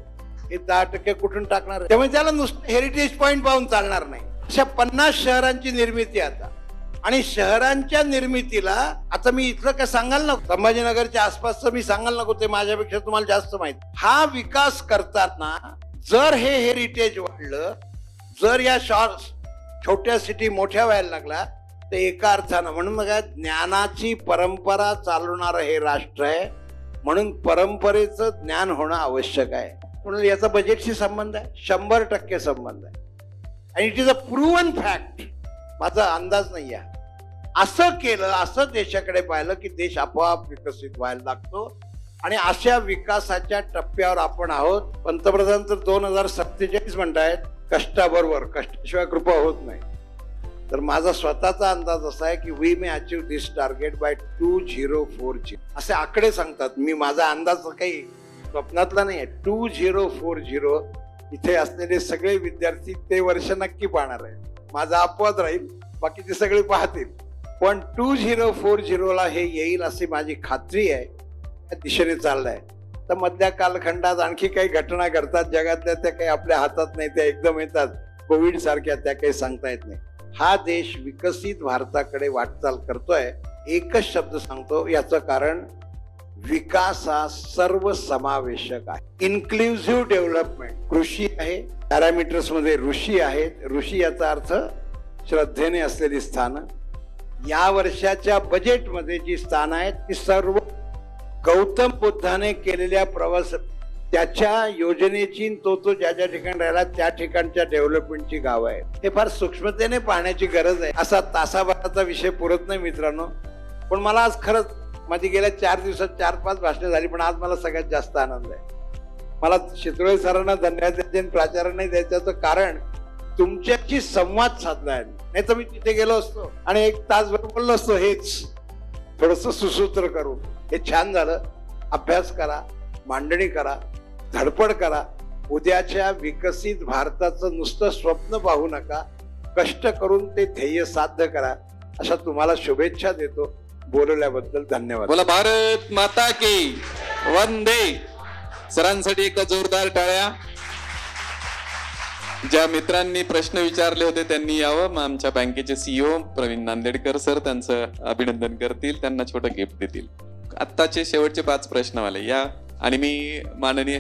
हे 10% कुठून टाकणार? त्यामुळे त्याला नुसतं हेरिटेज पॉइंट पाहून चालणार नाही. अशा 50 शहरांची निर्मिती आता. आणि शहरांच्या निर्मितीला आता मी इथलं काय सांगाल नको, संभाजीनगरच्या आसपासचं मी सांगाल नको, ते माझ्यापेक्षा तुम्हाला जास्त माहिती. हा विकास करताना जर हे हेरिटेज वाढलं, जर या छोट्या सिटी मोठ्या व्हायला लागला तर एका अर्थानं, म्हणून बघा ज्ञानाची परंपरा चालवणारं हे राष्ट्र आहे, म्हणून परंपरेचं ज्ञान होणं आवश्यक आहे. म्हणून याचा बजेटशी संबंध आहे, 100% संबंध आहे. आणि it is a proven fact. माझा अंदाज नाही आहे. असं केलं, असं देशाकडे पाहिलं की देश आपोआप विकसित व्हायला लागतो. आणि अशा विकासाच्या टप्प्यावर आपण आहोत. पंतप्रधान तर 2047 म्हणतायत. कष्टाबरोबर, कष्टाशिवाय कृपा होत नाही. तर माझा स्वतःचा अंदाज असा आहे की we may achieve this target by 2040. असे आकडे सांगतात. मी माझा अंदाज काही स्वप्नातला नाही आहे. 2040 इथे असलेले सगळे विद्यार्थी ते वर्ष नक्की पाहणार आहे. माझा अपवाद राहील, बाकी ते सगळे पाहतील. पण 2040ला हे येईल अशी माझी खात्री आहे. त्या दिशेने चाललंय. तर मधल्या कालखंडात आणखी काही घटना घडतात जगातल्या, त्या काही आपल्या हातात नाही, त्या एकदम येतात. कोविड सारख्या, त्या काही सांगता येत नाही. हा देश विकसित भारताकडे वाटचाल करतोय. एकच शब्द सांगतो, याचं कारण विकास हा सर्वसमावेशक आहे. Inclusive development. कृषी आहे, पॅरामीटर्स मध्ये ऋषी आहेत. ऋषी याचा अर्थ श्रद्धेने असलेली स्थानं. या वर्षाच्या बजेटमध्ये जी स्थानं आहेत ती सर्व गौतम बुद्धाने केलेल्या त्याच्या योजनेची तो ज्या ज्या ठिकाणी राहिला त्या ठिकाणच्या डेव्हलपमेंटची गावं आहेत. हे फार सूक्ष्मतेने पाहण्याची गरज आहे. असा तासाभराचा विषय पुरत नाही मित्रांनो. पण मला आज खरंच माझी गेल्या 4 दिवसात 4-5 भाषणं झाली, पण आज मला सगळ्यात जास्त आनंद आहे. मला शितोळे सरांना धन्यवाद द्यायचे आणि प्राचार्यांनाही द्यायचं कारण तुमच्याशी संवाद साधला आहे. नाही तर मी तिथे गेलो असतो आणि 1 तासभर बोललो असतो हेच थोडस सुसूत्र करून. हे छान झालं. अभ्यास करा, मांडणी करा, धडपड करा. उद्याच्या विकसित भारताचं नुसतं स्वप्न पाहू नका, कष्ट करून ते ध्येय साध्य करा. अशा तुम्हाला शुभेच्छा देतो. बोलवल्याबद्दल धन्यवाद. बोला भारत माता की वंदे. सरांसाठी एक जोरदार टाळ्या. ज्या मित्रांनी प्रश्न विचारले होते त्यांनी यावं. मग आमच्या बँकेचे सीईओ प्रवीण नांदेडकर सर त्यांचं अभिनंदन करतील, त्यांना छोटं गिफ्ट देतील. आत्ताचे शेवटचे 5 प्रश्नवाले या. आणि मी माननीय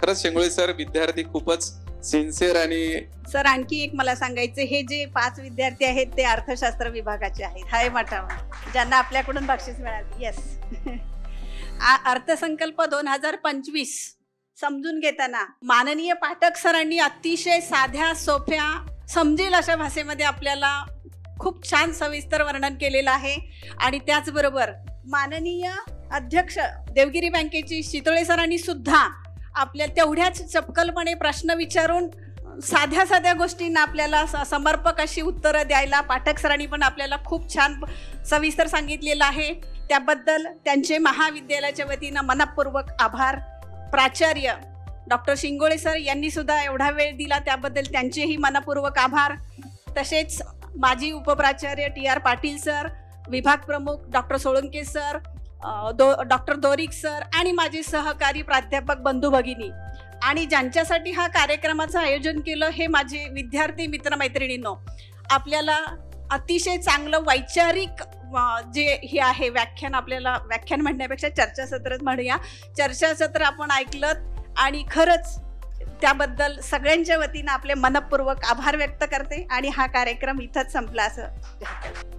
खरंच शेंगोळे सर विद्यार्थी खूपच सिन्सिअर आणि सर आणखी एक मला सांगायचं, हे जे 5 विद्यार्थी आहेत ते अर्थशास्त्र विभागाचे आहेत. हाय मठावर ज्यांना आपल्याकडून बक्षीस मिळाले. येस. अर्थसंकल्प 2025 समजून घेताना माननीय पाठक सरांनी अतिशय साध्या सोप्या समजेल अशा भाषेमध्ये आपल्याला खूप छान सविस्तर वर्णन केलेलं आहे. आणि त्याचबरोबर माननीय अध्यक्ष देवगिरी बँकेची शितोळे सरांनी सुद्धा आपल्या तेवढ्याच चपकलपणे प्रश्न विचारून साध्या साध्या गोष्टींना आपल्याला समर्पक अशी उत्तरं द्यायला पाठक सरांनी पण आपल्याला खूप छान सविस्तर सांगितलेलं आहे. त्याबद्दल त्यांचे महाविद्यालयाच्या वतीनं मनपूर्वक आभार. प्राचार्य डॉक्टर शिंगोळे सर यांनी सुद्धा एवढा वेळ दिला त्याबद्दल त्यांचेही मनपूर्वक आभार. तसेच माजी उपप्राचार्य TR पाटील सर, विभाग प्रमुख doctor Solanke sir, doctor Dorik sir आणि माझे सहकारी प्राध्यापक बंधू भगिनी आणि ज्यांच्यासाठी हा कार्यक्रमाचं आयोजन केलं हे माझे विद्यार्थी मित्रमैत्रिणींनो. आपल्याला अतिशय चांगलं वैचारिक जे हे आहे व्याख्यान, आपल्याला व्याख्यान म्हणण्यापेक्षा चर्चासत्रच म्हणूया, चर्चासत्र आपण ऐकलं आणि खरंच त्याबद्दल सगळ्यांच्या वतीनं आपले मनपूर्वक आभार व्यक्त करते आणि हा कार्यक्रम इथंच संपला असं